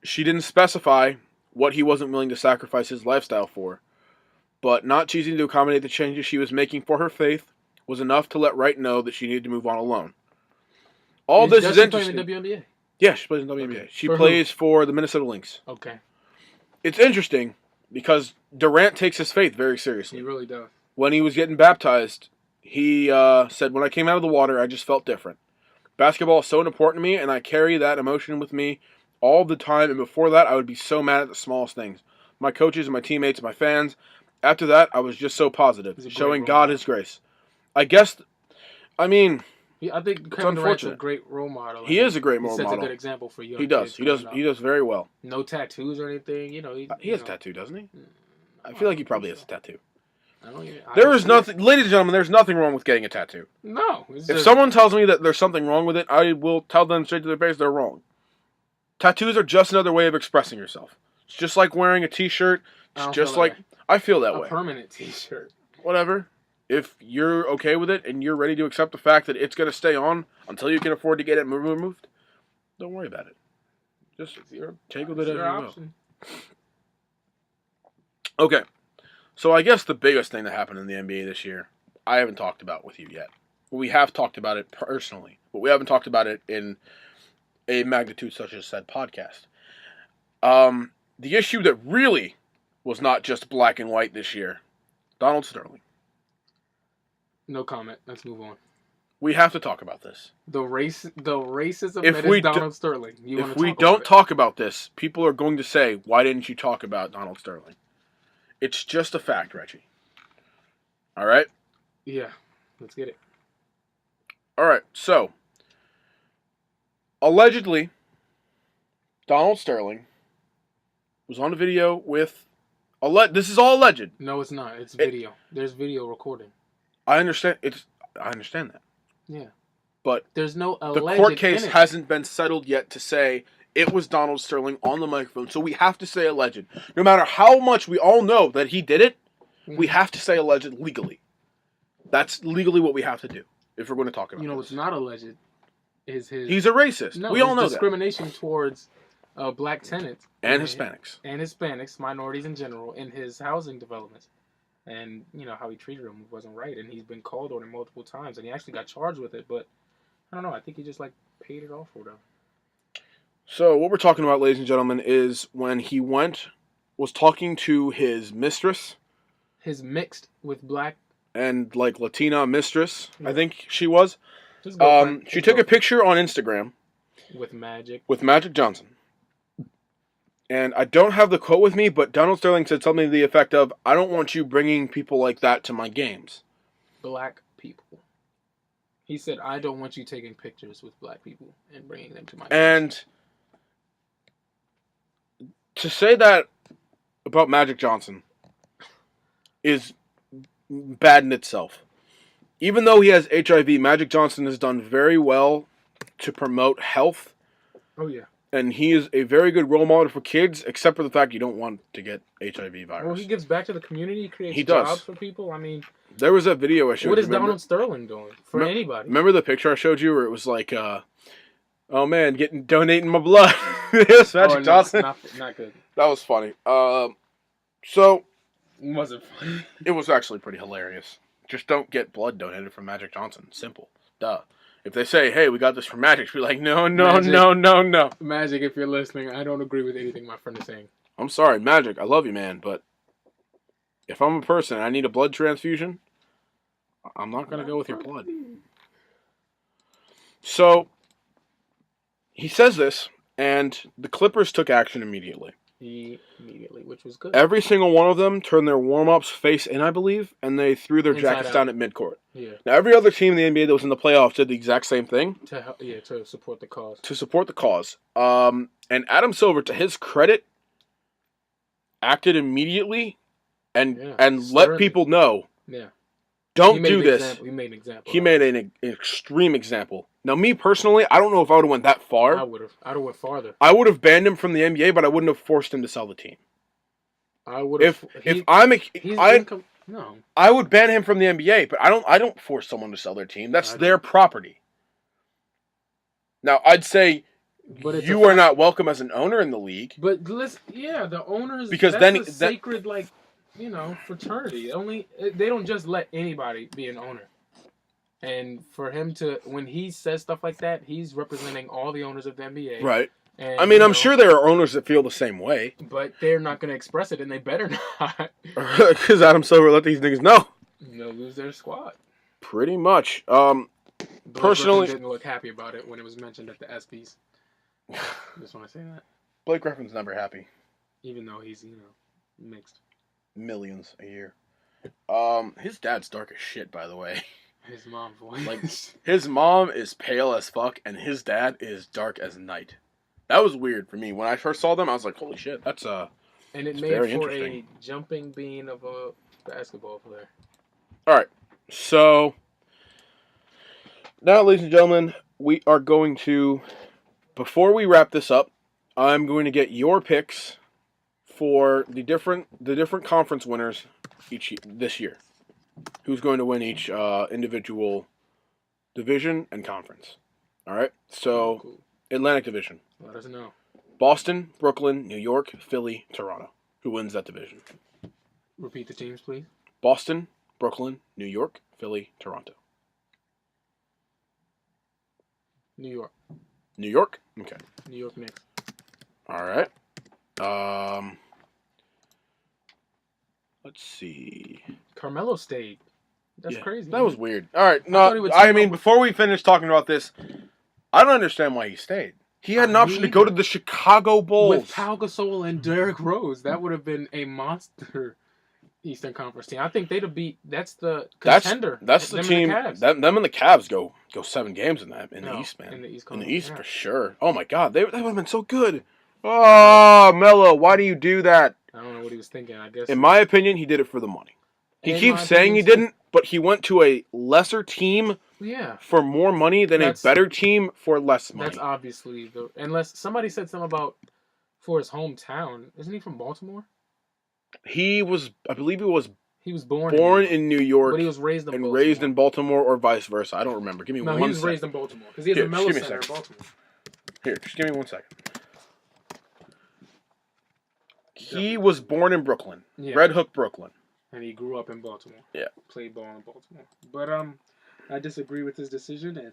She didn't specify what he wasn't willing to sacrifice his lifestyle for, but not choosing to accommodate the changes she was making for her faith was enough to let Wright know that she needed to move on alone. All this is interesting. Does she play in the WNBA? Yeah, she plays in the WNBA. Okay. She plays for the Minnesota Lynx. Okay. it's interesting because Durant takes his faith very seriously. He really does. When he was getting baptized, he said, "When I came out of the water, I just felt different. Basketball is so important to me, and I carry that emotion with me all the time. And before that, I would be so mad at the smallest things. My coaches, my teammates, my fans. After that, I was just so positive, showing God His grace." I guess, I mean, I think Kevin Durant's a great role model. He is a great role model. He sets a good example for young kids. He does very well. No tattoos or anything. He has a tattoo, doesn't he? I feel like he probably has a tattoo. Ladies and gentlemen, there's nothing wrong with getting a tattoo. No. If someone tells me that there's something wrong with it, I will tell them straight to their face they're wrong. Tattoos are just another way of expressing yourself. It's just like wearing a t-shirt. It's just like... I feel that way. A permanent t-shirt. Whatever. If you're okay with it and you're ready to accept the fact that it's going to stay on until you can afford to get it removed, don't worry about it. Just take with it as you will. Okay. So I guess the biggest thing that happened in the NBA this year, I haven't talked about with you yet. We have talked about it personally, but we haven't talked about it in a magnitude such as said podcast. The issue that really was not just black and white this year, Donald Sterling. No comment. Let's move on. We have to talk about this. The racism that is Donald Sterling. If we don't talk about this, people are going to say, "Why didn't you talk about Donald Sterling?" It's just a fact, Reggie. All right? Yeah. Let's get it. All right. So, allegedly, Donald Sterling was on a video with... This is all alleged. No, it's not. It's video. There's video recording. I understand. I understand that. Yeah. But there's no alleged the court case hasn't been settled yet to say it was Donald Sterling on the microphone, so we have to say alleged. No matter how much we all know that he did it, we have to say alleged legally. That's legally what we have to do if we're going to talk about what's not alleged is his... He's a racist. No, we all know discrimination towards black tenants. And Hispanics. And Hispanics, minorities in general, in his housing developments. And, how he treated them wasn't right. And he's been called on it multiple times. And he actually got charged with it. But, I don't know. I think he just, paid it off or whatever. So, what we're talking about, ladies and gentlemen, is when he was talking to his mistress. His mixed with black. And, Latina mistress, I think she was. She took a picture on Instagram. With Magic. With Magic Johnson. And I don't have the quote with me, but Donald Sterling said something to the effect of, "I don't want you bringing people like that to my games." Black people. He said, "I don't want you taking pictures with black people and bringing them to my games." And to say that about Magic Johnson is bad in itself. Even though he has HIV, Magic Johnson has done very well to promote health. Oh, yeah. And he is a very good role model for kids, except for the fact you don't want to get HIV virus. Well, he gives back to the community. He creates jobs for people. I mean... There was a video I showed you. What is Donald Sterling doing for anybody? Remember the picture I showed you where it was like, oh man, donating my blood. Yes, Magic Johnson. Not good. That was funny. So... Was it funny? It was actually pretty hilarious. Just don't get blood donated from Magic Johnson. Simple. Duh. If they say, "Hey, we got this from Magic," be like, no. Magic, if you're listening, I don't agree with anything my friend is saying. I'm sorry, Magic. I love you, man, but if I'm a person and I need a blood transfusion, I'm not going to go with your blood. So, he says this, and the Clippers took action immediately. Which was good. Every single one of them turned their warm-ups face in, I believe, and they threw their jackets down at midcourt. Yeah. Now, every other team in the NBA that was in the playoffs did the exact same thing. To support the cause. To support the cause. And Adam Silver, to his credit, acted immediately and let people know. Yeah. Don't do this. He made an example. He made an extreme example. Now, me personally, I don't know if I would have went that far. I would have went farther. I would have banned him from the NBA, but I wouldn't have forced him to sell the team. I would have. No. I would ban him from the NBA, but I don't force someone to sell their team. That's their property. Now, I'd say you are not welcome as an owner in the league. But the owners, because that's a sacred fraternity. They don't just let anybody be an owner. And for him to, when he says stuff like that, he's representing all the owners of the NBA. Right. And, I mean, I'm sure there are owners that feel the same way. But they're not going to express it, and they better not. Because Adam Silver let these niggas know. They'll lose their squad. Pretty much. Personally, didn't look happy about it when it was mentioned at the ESPYs. Just want to say that. Blake Griffin's never happy. Even though he's, mixed. Millions a year. His dad's dark as shit, by the way. His mom's voice. Like, his mom is pale as fuck, and his dad is dark as night. That was weird for me. When I first saw them, I was like, holy shit, that's and it made for a jumping bean of a basketball player. Alright, so now, ladies and gentlemen, we are going to, before we wrap this up, I'm going to get your picks for the different conference winners this year. Who's going to win each individual division and conference. Alright, so cool. Atlantic Division. Let us know. Boston, Brooklyn, New York, Philly, Toronto. Who wins that division? Repeat the teams, please. Boston, Brooklyn, New York, Philly, Toronto. New York. New York? Okay. New York Knicks. All right. Let's see. Carmelo stayed. That's crazy. That was weird. All right. No, I mean, before we finish talking about this, I don't understand why he stayed. He had an option to go to the Chicago Bulls. With Pau Gasol and Derrick Rose. That would have been a monster Eastern Conference team. I think they'd have beat. That's the contender. That's the team. Them and the Cavs go 7 games in the East, man. In the East for sure. Oh my God, that would have been so good. Oh, Melo, why do you do that? I don't know what he was thinking. I guess. In my opinion, he did it for the money. He keeps saying he didn't, but he went to a lesser team. Yeah. For more money than a better team for less money. That's obviously unless somebody said something about for his hometown. Isn't he from Baltimore? He was, I believe he was born in New York, but he was raised in Baltimore or vice versa. I don't remember. Give me one second. No, he was raised in Baltimore because he has a Melo Center in Baltimore. Here, just give me 1 second. He was born in Brooklyn, Red Hook, Brooklyn, and he grew up in Baltimore. Yeah, played ball in Baltimore, but I disagree with his decision, and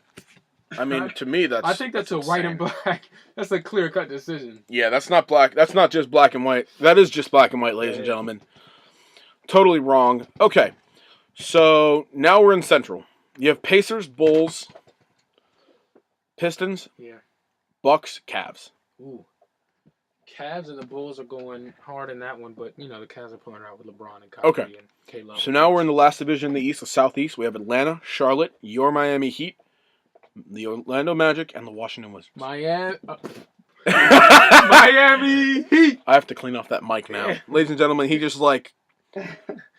I mean, to me, I think that's a insane. White and black. That's a clear-cut decision. Yeah, that's not black. That's not just black and white. That is just black and white, ladies and gentlemen. Totally wrong. Okay, so now we're in Central. You have Pacers, Bulls, Pistons, Bucks, Cavs. Ooh. Cavs and the Bulls are going hard in that one, but, the Cavs are pulling out with LeBron and Kyrie and K-Love. So now we're in the last division in the East, the Southeast. We have Atlanta, Charlotte, your Miami Heat, the Orlando Magic, and the Washington Wizards. Miami Heat! I have to clean off that mic now. Ladies and gentlemen, he just,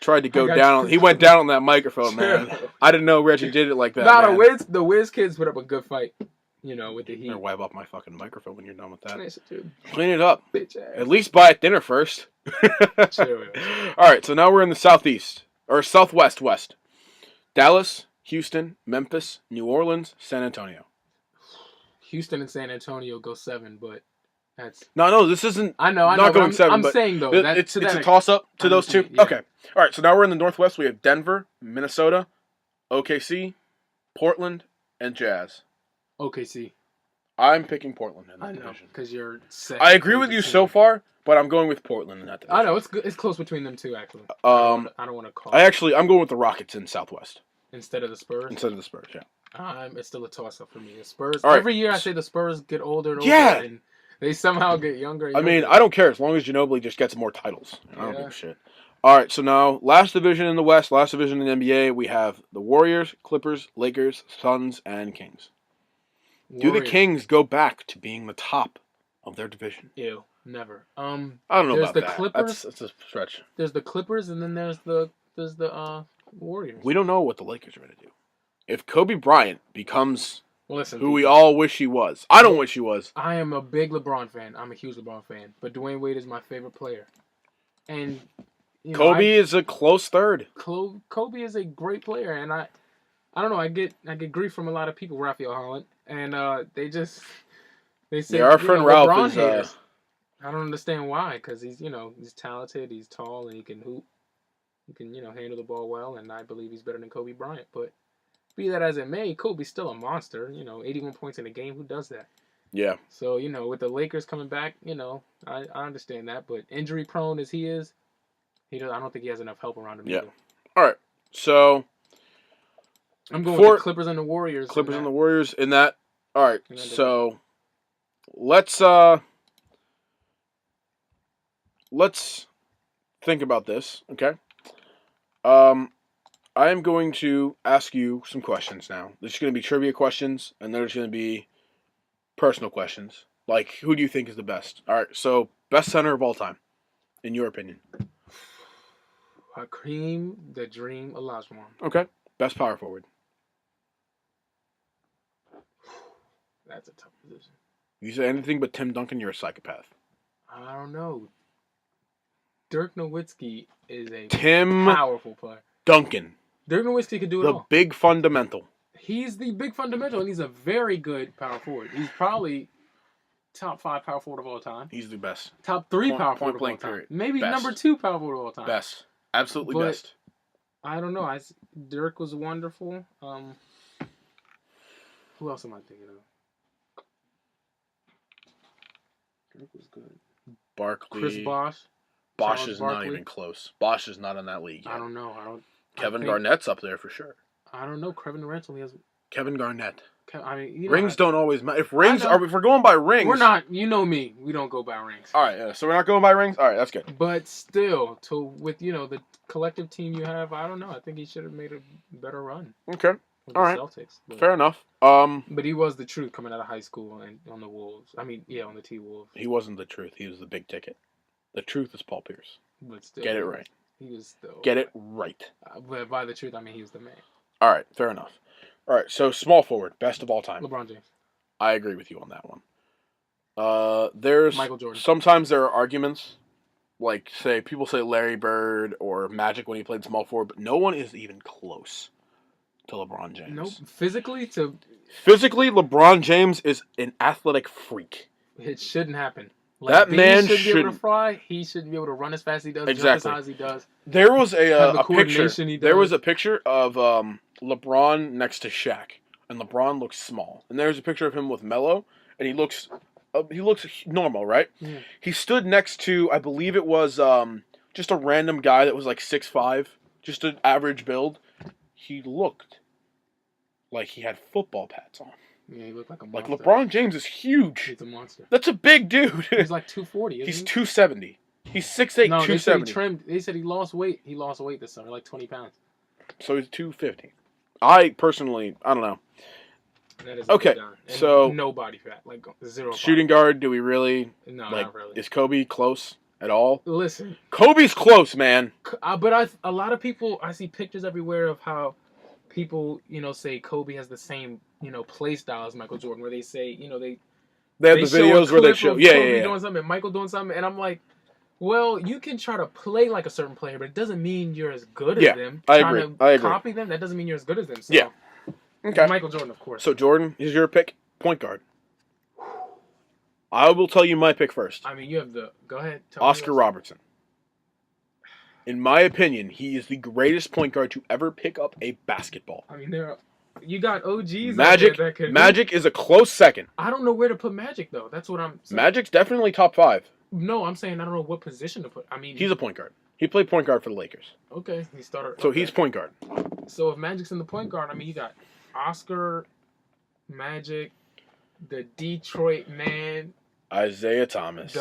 tried to go down. He went down on that microphone, man. I didn't know Reggie did it like that, the Wiz kids put up a good fight. With the Heat. Better wipe off my fucking microphone when you're done with that. Nice, dude. Clean it up. Bitch ass. At least buy it dinner first. All right, so now we're in the Southeast. Or Southwest West. Dallas, Houston, Memphis, New Orleans, San Antonio. Houston and San Antonio go 7, but that's... No, this isn't... I know, not going 7, I'm but saying, though... It's a toss-up to those two? Yeah. Okay. All right, so now we're in the Northwest. We have Denver, Minnesota, OKC, Portland, and Jazz. OKC. I'm picking Portland in that division. Because you're set. I agree with you so far, but I'm going with Portland in that division. I know, it's close between them two, actually. I don't want to call I'm going with the Rockets in Southwest. Instead of the Spurs? Instead of the Spurs, yeah. It's still a toss-up for me. The Spurs, every year I say the Spurs get older and older, and they somehow get younger and younger. I mean, I don't care as long as Ginobili just gets more titles. I don't give a shit. All right, so now, last division in the West, last division in the NBA, we have the Warriors, Clippers, Lakers, Suns, and Kings. Do the Kings go back to being the top of their division? Ew, never. I don't know about that. Clippers, that's a stretch. There's the Clippers, and then there's the Warriors. We don't know what the Lakers are going to do. If Kobe Bryant becomes who we all wish he was, I don't wish he was. I am a big LeBron fan. I'm a huge LeBron fan, but Dwayne Wade is my favorite player, and Kobe is a close third. Kobe is a great player, and I don't know. I get grief from a lot of people, Raphael Holland, and they say our friend Ralph LeBron is. Haters. I don't understand why, because he's talented, he's tall, and he can hoop. He can handle the ball well, and I believe he's better than Kobe Bryant. But be that as it may, Kobe's still a monster. 81 points in a game. Who does that? Yeah. So, with the Lakers coming back, I understand that. But injury prone as he is, I don't think he has enough help around him either. All right. So I'm going with the Clippers and the Warriors. Clippers and the Warriors in that. All right. So let's think about this, okay? I am going to ask you some questions now. There's going to be trivia questions, and there's going to be personal questions. Like, who do you think is the best? All right, so best center of all time, in your opinion? Hakeem the Dream Olajuwon. Okay. Best power forward? That's a tough position. You say anything but Tim Duncan, you're a psychopath. I don't know. Dirk Nowitzki is a powerful player. Duncan. Dirk Nowitzki could do it all. The big fundamental. He's the big fundamental, and he's a very good power forward. He's probably top 5 power forward of all time. He's the best. Top 3 power forward of all time. Period. Maybe best. number 2 power forward of all time. Best. Absolutely best. I don't know. Dirk was wonderful. Who else am I thinking of? Dirk was good. Barkley. Chris Bosh. Bosh is not even close. Bosh is not in that league yet. I don't know. Kevin Garnett's up there for sure. I don't know. Kevin Durant only has... Kevin Garnett. I mean, rings don't always matter. If we're going by rings... We're not... You know me. We don't go by rings. All right, so we're not going by rings? All right, that's good. But still, with, the collective team you have, I don't know. I think he should have made a better run. Okay. All right. Celtics. Fair enough. But he was the truth coming out of high school and on the Wolves. I mean, on the T-Wolves. He wasn't the truth. He was the big ticket. The truth is Paul Pierce. But still, get it right. He was still... Get it right. But by the truth, I mean he was the man. All right, fair enough. All right, so small forward, best of all time. LeBron James. I agree with you on that one. There's... Michael Jordan. Sometimes there are arguments, like, people say Larry Bird or Magic when he played small forward, but no one is even close to LeBron James. Nope. Physically, LeBron James is an athletic freak. It shouldn't happen. That man should be able to fly. He should be able to run as fast as he does, jump as high as he does. There was a picture. There was a picture of LeBron next to Shaq, and LeBron looks small. And there's a picture of him with Melo, and he looks normal, right? Yeah. He stood next to, I believe it was just a random guy that was like 6'5", just an average build. He looked like he had football pads on. Yeah, he looked like a monster. Like, LeBron James is huge. He's a monster. That's a big dude. He's like 240, isn't He's he? 270. He's 6'8", no, 270. They said he lost weight. He lost weight this summer, like 20 pounds. So he's 250. I personally, I don't know. That is okay, so... No body fat, like 0 shooting guard, do we really... No, like, not really. Is Kobe close at all? Listen. Kobe's close, man. But a lot of people, I see pictures everywhere of how people, say Kobe has the same, play style as Michael Jordan, where they say, they have the videos where they show, Kobe doing something, Michael doing something, and I'm like, well, you can try to play like a certain player, but it doesn't mean you're as good as them. I agree. Trying to copy them, that doesn't mean you're as good as them. So, yeah. Okay. Michael Jordan, of course. So Jordan is your pick, point guard. I will tell you my pick first. I mean, you have go ahead. Oscar Robertson. In my opinion, he is the greatest point guard to ever pick up a basketball. I mean, you got OGs. Magic is a close second. I don't know where to put Magic, though. That's what I'm saying. Magic's definitely top 5. No, I'm saying I don't know what position to put. I mean, he's a point guard. He played point guard for the Lakers. Okay, he started. So he's point guard. So if Magic's in the point guard, I mean, you got Oscar, Magic, the Detroit man, Isaiah Thomas,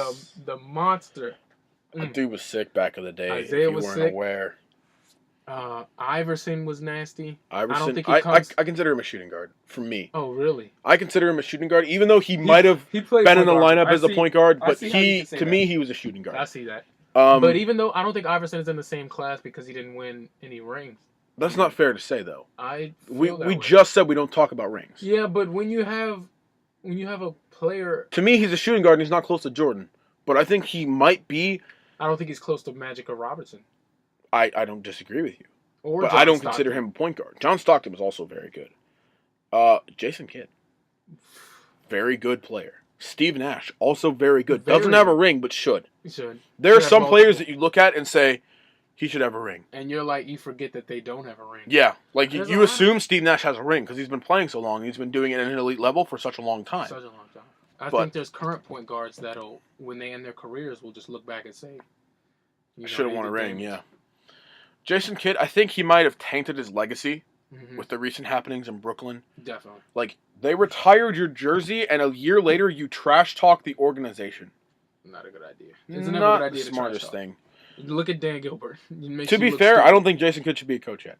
the monster. That dude was sick back in the day. Isaiah if you weren't aware. Iverson was nasty. I don't think I consider him a shooting guard. For me. Oh, really? I consider him a shooting guard, even though he might have been in the lineup as a point guard. But to me, he was a shooting guard. I see that. But even though I don't think Iverson is in the same class because he didn't win any rings. That's not fair to say, though. We just said we don't talk about rings. Yeah, but when you have a player, to me, he's a shooting guard and he's not close to Jordan. But I think he might be. I don't think he's close to Magic or Robertson. I don't disagree with you. Or but John I don't Stockton. consider him a point guard. John Stockton was also very good. Jason Kidd, very good player. Steve Nash, also very good. Doesn't have a ring, but should. He should. There are some players that you look at and say, he should have a ring. And you forget that they don't have a ring. Yeah, like you assume Steve Nash has a ring because he's been playing so long. He's been doing it at an elite level for such a long time. Such a long time. I think there's current point guards that'll, when they end their careers, will just look back and say, I should have won a ring, yeah. Jason Kidd, I think he might have tainted his legacy with the recent happenings in Brooklyn. Definitely. Like, they retired your jersey, and a year later, you trash talk the organization. Not a good idea. It's not the smartest thing. Look at Dan Gilbert. To be fair, I don't think Jason Kidd should be a coach yet.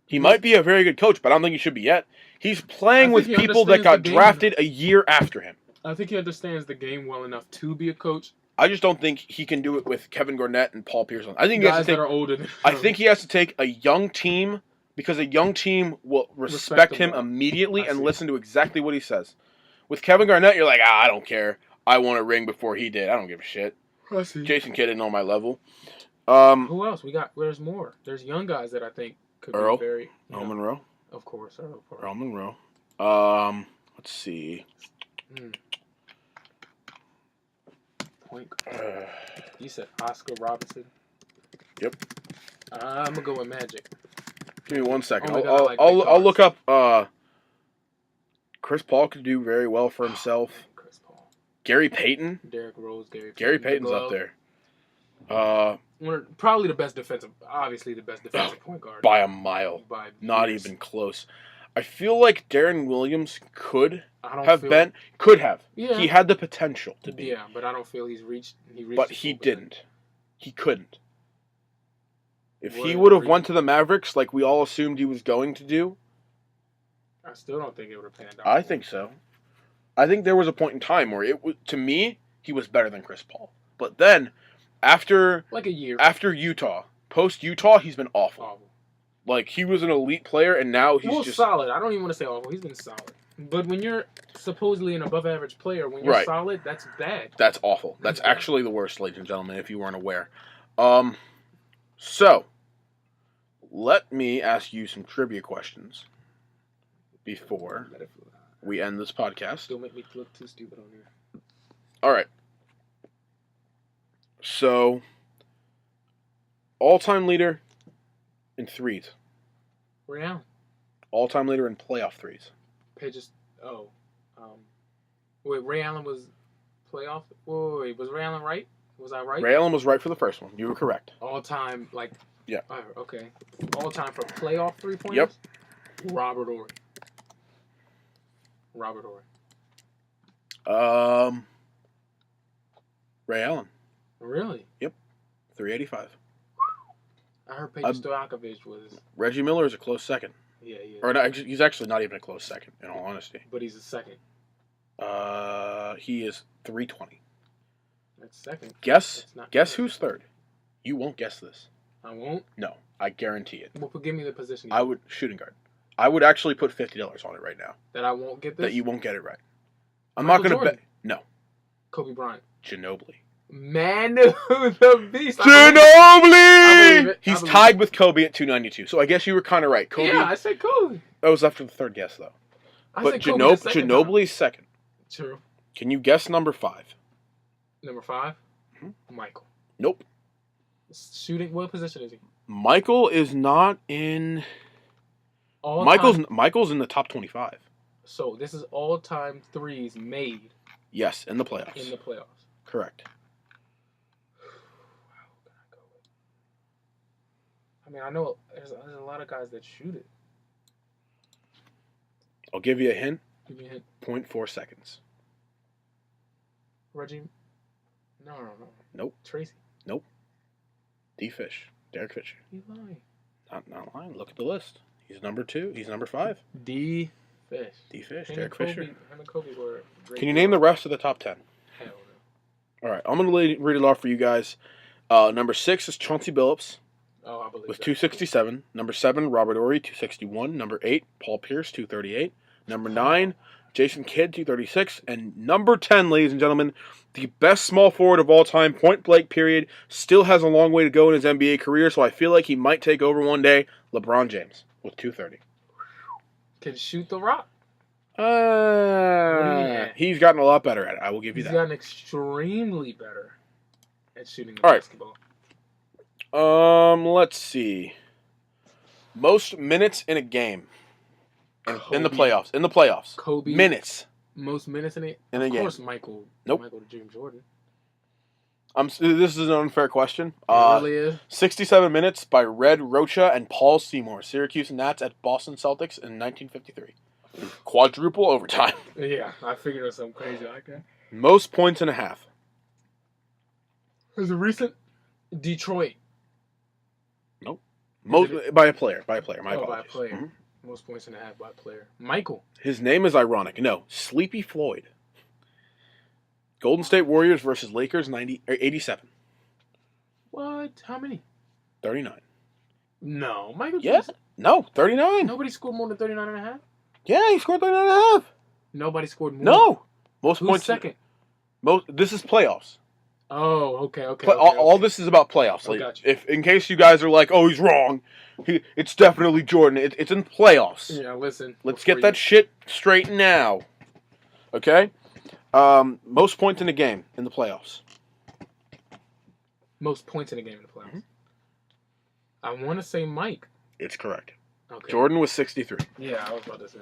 He might be a very good coach, but I don't think he should be yet. He's playing with people that got drafted a year after him. I think he understands the game well enough to be a coach. I just don't think he can do it with Kevin Garnett and Paul Pierce. I think he has to take, that are older than him. I think he has to take a young team, because a young team will respect him immediately and listen to exactly what he says. With Kevin Garnett, you're like, I don't care. I won a ring before he did. I don't give a shit. I see. Jason Kidd isn't on my level. Who else? There's more. There's young guys that I think could be very... Earl Monroe? Of course, Earl. Earl Monroe. Let's see. You said Oscar Robertson? Yep. I'm going to go with Magic. Give me 1 second. I'll look up... Chris Paul could do very well for himself. Chris Paul. Gary Payton? Derrick Rose, Gary Payton's up there. Probably the best defensive point guard. By a mile. Not even close. I feel like Darren Williams could have. Yeah. He had the potential to be. Yeah, but I don't feel he's reached. But he didn't. He couldn't. If he would have went to the Mavericks like we all assumed he was going to do, I still don't think it would have panned out. I think so. I think there was a point in time where to me, he was better than Chris Paul. But then, after like a year after Utah, post Utah, he's been awful. Like, he was an elite player, and now he's just solid. I don't even want to say awful. He's been solid. But when you're supposedly an above-average player, when you're solid, that's bad. That's awful. That's actually the worst, ladies and gentlemen, if you weren't aware. So, let me ask you some trivia questions before we end this podcast. Don't make me look too stupid on here. All right. So, all-time leader in threes. Ray Allen. All-time leader in playoff threes. Wait, Ray Allen was playoff? Wait, was Ray Allen right? Was I right? Ray Allen was right for the first one. You were correct. All-time, yeah. Okay. All-time for playoff three-pointers? Yep. Robert Horry. Ray Allen. Really? Yep. 385. I heard Peja Stojakovic was... Reggie Miller is a close second. Yeah, he is. Or no, he's actually not even a close second, in all honesty. But he's a second. He is 320. That's second. Guess who's third? You won't guess this. I won't? No, I guarantee it. Well, give me the position. I would shooting guard. I would actually put $50 on it right now. That I won't get this? That you won't get it right. I'm not going to bet. No. Kobe Bryant. Ginobili. Manu, the beast. Ginobili! He's tied with Kobe at 292. So I guess you were kind of right. Kobe. Yeah, I said Kobe. That was after the third guess, though. But Ginobili's second. True. Can you guess number 5? Number 5? Mm-hmm. Michael. Nope. Shooting. What position is he? Michael is not in... Michael's in the top 25. So this is all-time threes made. Yes, in the playoffs. In the playoffs. Correct. I mean, I know there's a lot of guys that shoot it. I'll give you a hint. Give me a hint. 0.4 seconds. Reggie? No. Nope. Tracy? Nope. D-Fish. Derek Fisher. He's lying. Not lying. Look at the list. He's number 2. He's number 5. D-Fish. D-Fish. Derek Fisher. Him and Kobe were great. Can you name the rest of the top 10? Hell no. All right. I'm going to read it off for you guys. Number 6 is Chauncey Billups. Oh, I believe with 267. Number 7, Robert Horry, 261. Number 8, Paul Pierce, 238. Number 9, Jason Kidd, 236. And number 10, ladies and gentlemen, the best small forward of all time, point blank period, still has a long way to go in his NBA career, so I feel like he might take over one day, LeBron James, with 230. Can shoot the rock. He's gotten a lot better at it. I will give you that. He's gotten extremely better at shooting the basketball. Let's see. Most minutes in a game in the playoffs. Kobe. Minutes. Most minutes in a game. Of course, Michael. Nope. Michael to James Jordan. This is an unfair question. It really is. 67 minutes by Red Rocha and Paul Seymour. Syracuse Nats at Boston Celtics in 1953. Quadruple overtime. Yeah, I figured it was something crazy like that. Most points and a half. Was it recent? Detroit. Nope. By a player. My apologies. By a player. Mm-hmm. Most points and a half by a player. Michael. His name is ironic. No, Sleepy Floyd. Golden State Warriors versus Lakers 87. What? How many? 39. No, Michael. Yeah. No, 39. Nobody scored more than 39 and a half? Yeah, he scored 39 and a half. Nobody scored more. No. Most Who's points second? This is playoffs. Oh, okay. All this is about playoffs. Like, gotcha. If in case you guys are like, oh, he's wrong, it's definitely Jordan. It's in playoffs. Yeah, listen. Let's get that shit straight now. Okay? Most points in a game in the playoffs. Most points in a game in the playoffs. Mm-hmm. I want to say Mike. It's correct. Okay. Jordan was 63. Yeah, I was about to say.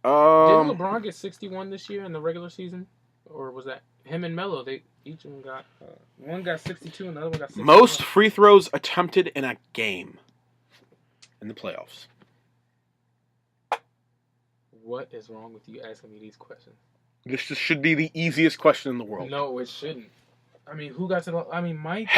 Didn't LeBron get 61 this year in the regular season? Or was that him and Melo? They each one got one got 62 and the other one got 61. Most free throws attempted in a game in the playoffs. What is wrong with you asking me these questions? This should be the easiest question in the world. No, it shouldn't. I mean, who got to the... I mean, Mike...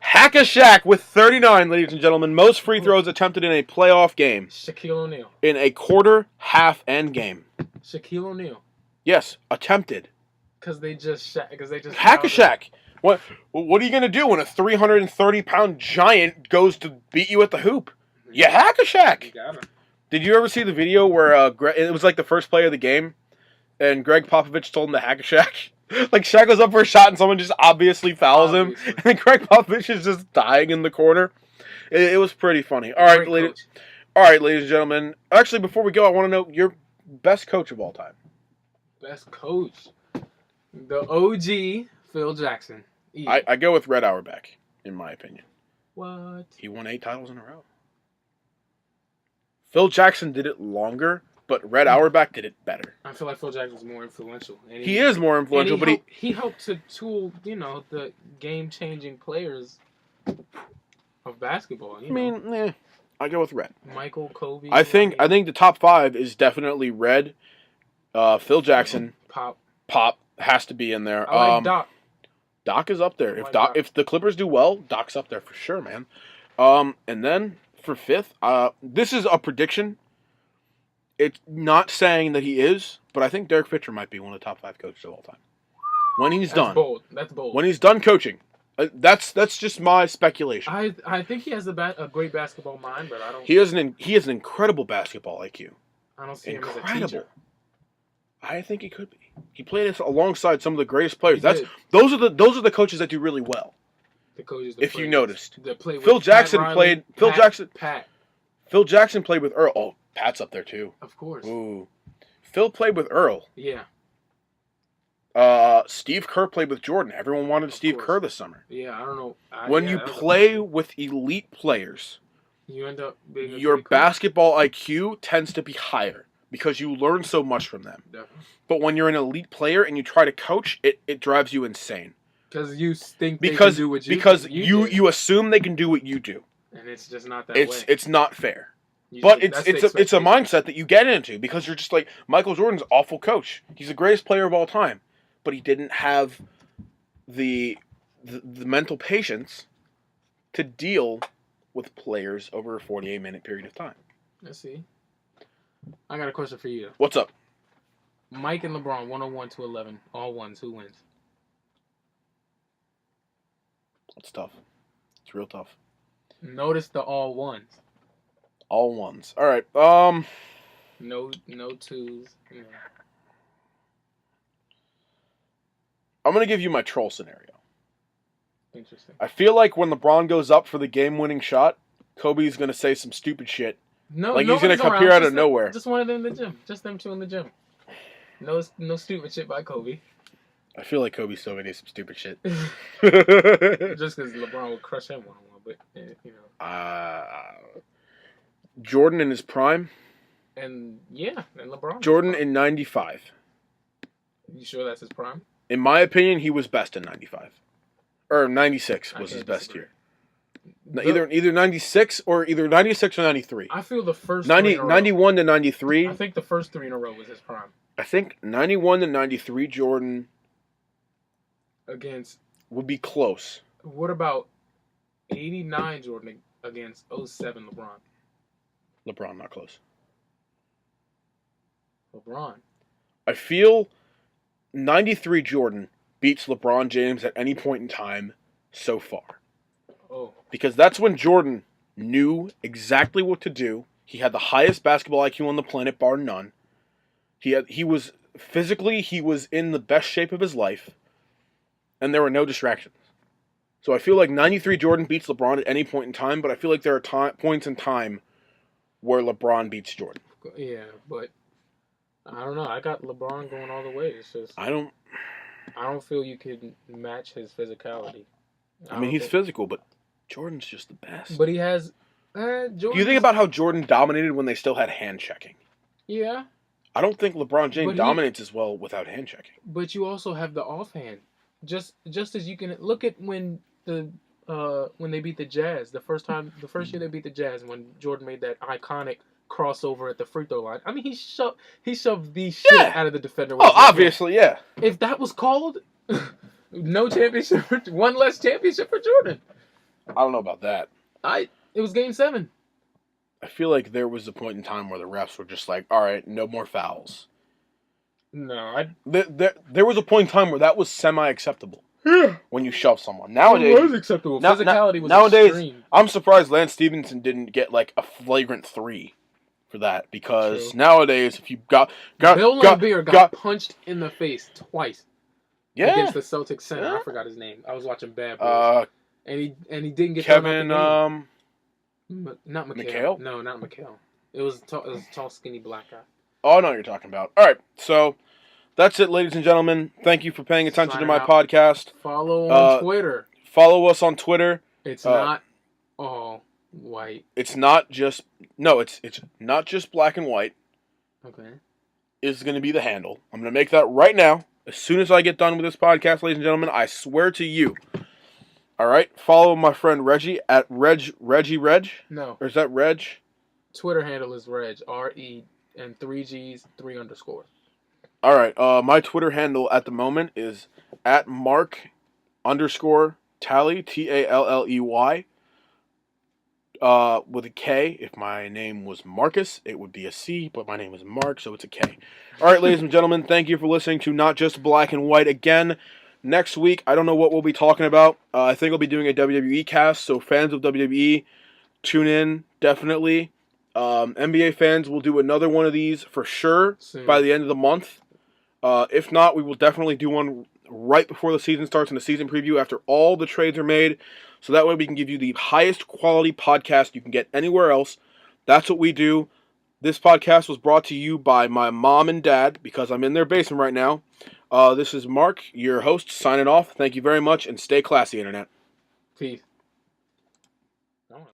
Hack-a-Shaq with 39, ladies and gentlemen. Most free throws attempted in a playoff game. Shaquille O'Neal. In a quarter, half, and game. Shaquille O'Neal. Yes, attempted. Because they just... Hack-a-Shaq. What are you going to do when a 330-pound giant goes to beat you at the hoop? You hack-a-Shaq. You got him. Did you ever see the video where it was like the first play of the game, and Greg Popovich told him to hack-a-Shaq? Like, Shaq goes up for a shot and someone just obviously fouls him. And then Greg Popovich is just dying in the corner. It was pretty funny. All right, ladies and gentlemen. Actually, before we go, I want to know your best coach of all time. Best coach? The OG, Phil Jackson. I go with Red Auerbach, in my opinion. What? He won 8 titles in a row. Phil Jackson did it longer, but Red Auerbach did it better. I feel like Phil Jackson was more influential. And he is more influential, but he helped to tool, the game-changing players of basketball. I go with Red. Michael, Kobe. I think the top 5 is definitely Red, Phil Jackson, Pop has to be in there. I like Doc. Doc is up there. If the Clippers do well, Doc's up there for sure, man. And then for 5th, this is a prediction. It's not saying that he is, but I think Derek Fisher might be one of the top 5 coaches of all time. When he's done. That's bold. When he's done coaching. That's just my speculation. I think he has a great basketball mind, but I don't... He has an incredible basketball IQ. I don't see him as a teacher. I think he could be. He played this alongside some of the greatest players. Those are the coaches that do really well. The coaches if you noticed. Phil Jackson played Phil Jackson played with Earl. Oh, Pat's up there too. Of course. Ooh. Phil played with Earl. Yeah. Steve Kerr played with Jordan. Everyone wanted Steve Kerr this summer. Yeah, I don't know. When you play with elite players, you end up being your basketball IQ tends to be higher because you learn so much from them. Definitely. But when you're an elite player and you try to coach, it drives you insane. Because you think they can do what you do. Because you assume they can do what you do. And it's just not that way. It's not fair. But it's a mindset that you get into because you're just like, Michael Jordan's an awful coach. He's the greatest player of all time. But he didn't have the mental patience to deal with players over a 48-minute period of time. Let's see. I got a question for you. What's up? Mike and LeBron, 101-11, all ones. Who wins? That's tough. It's real tough. Notice the all ones. All ones. All right. No twos. Yeah. I'm going to give you my troll scenario. Interesting. I feel like when LeBron goes up for the game-winning shot, Kobe's going to say some stupid shit. No, he's going to appear out of nowhere. Just one of them in the gym. Just them two in the gym. No stupid shit by Kobe. I feel like Kobe's still going to do some stupid shit. Just because LeBron would crush him one-on-one, but, Jordan in his prime, And LeBron. Jordan in 95. You sure that's his prime? In my opinion, he was best in 95. Or 96 was his best year. Either 96 or 93. I feel the first 91 to 93. I think the first 3 in a row was his prime. I think 91 to 93 Jordan against would be close. What about 89 Jordan against 07 LeBron? LeBron not close. LeBron. I feel 93 Jordan beats LeBron James at any point in time so far. Oh. Because that's when Jordan knew exactly what to do. He had the highest basketball IQ on the planet, bar none. He was in the best shape of his life, and there were no distractions. So I feel like 93 Jordan beats LeBron at any point in time, but I feel like there are points in time where LeBron beats Jordan. Yeah, but I don't know. I got LeBron going all the way. It's just I don't feel you could match his physicality. I mean, he's physical, but Jordan's just the best. But he has. Do you think about how Jordan dominated when they still had hand checking? Yeah. I don't think LeBron James dominates as well without hand checking. But you also have the offhand. Just as you can look at when they beat the Jazz the first year they beat the Jazz, when Jordan made that iconic crossover at the free throw line. I mean, he shoved the shit out of the defender. Oh, obviously, yeah. If that was called, no championship, one less championship for Jordan. I don't know about that. It was Game 7. I feel like there was a point in time where the refs were just like, all right, no more fouls. No, there was a point in time where that was semi-acceptable. Yeah. When you shove someone. Nowadays, it was acceptable. Physicality was nowadays, extreme. I'm surprised Lance Stevenson didn't get like a flagrant 3 for that, because nowadays, if you got Bill Laimbeer got punched in the face twice. Yeah. Against the Celtics center. Yeah. I forgot his name. I was watching Bad Boys. And he didn't get Kevin. Not McHale. McHale? No, not McHale. It was a tall, skinny black guy. Oh, I know what you're talking about. All right, so that's it, ladies and gentlemen. Thank you for paying attention to my podcast. Follow on Twitter. Follow us on Twitter. It's not all white. It's not just it's not just black and white. Okay. Is going to be the handle. I'm going to make that right now. As soon as I get done with this podcast, ladies and gentlemen, I swear to you. All right, follow my friend Reggie at Reggie. No. Or is that Reg? Twitter handle is Reg, R-E, and 3 G's, 3 underscores. All right, my Twitter handle at the moment is at Mark_Talley, Talley. With a K. If my name was Marcus, it would be a C, but my name is Mark, so it's a K. All right, ladies and gentlemen, thank you for listening to Not Just Black and White again. Next week, I don't know what we'll be talking about. I think I'll be doing a WWE cast, so fans of WWE, tune in, definitely. NBA fans will do another one of these for sure by the end of the month. If not, we will definitely do one right before the season starts in a season preview after all the trades are made. So that way we can give you the highest quality podcast you can get anywhere else. That's what we do. This podcast was brought to you by my mom and dad, because I'm in their basement right now. This is Mark, your host, signing off. Thank you very much, and stay classy, Internet. Peace.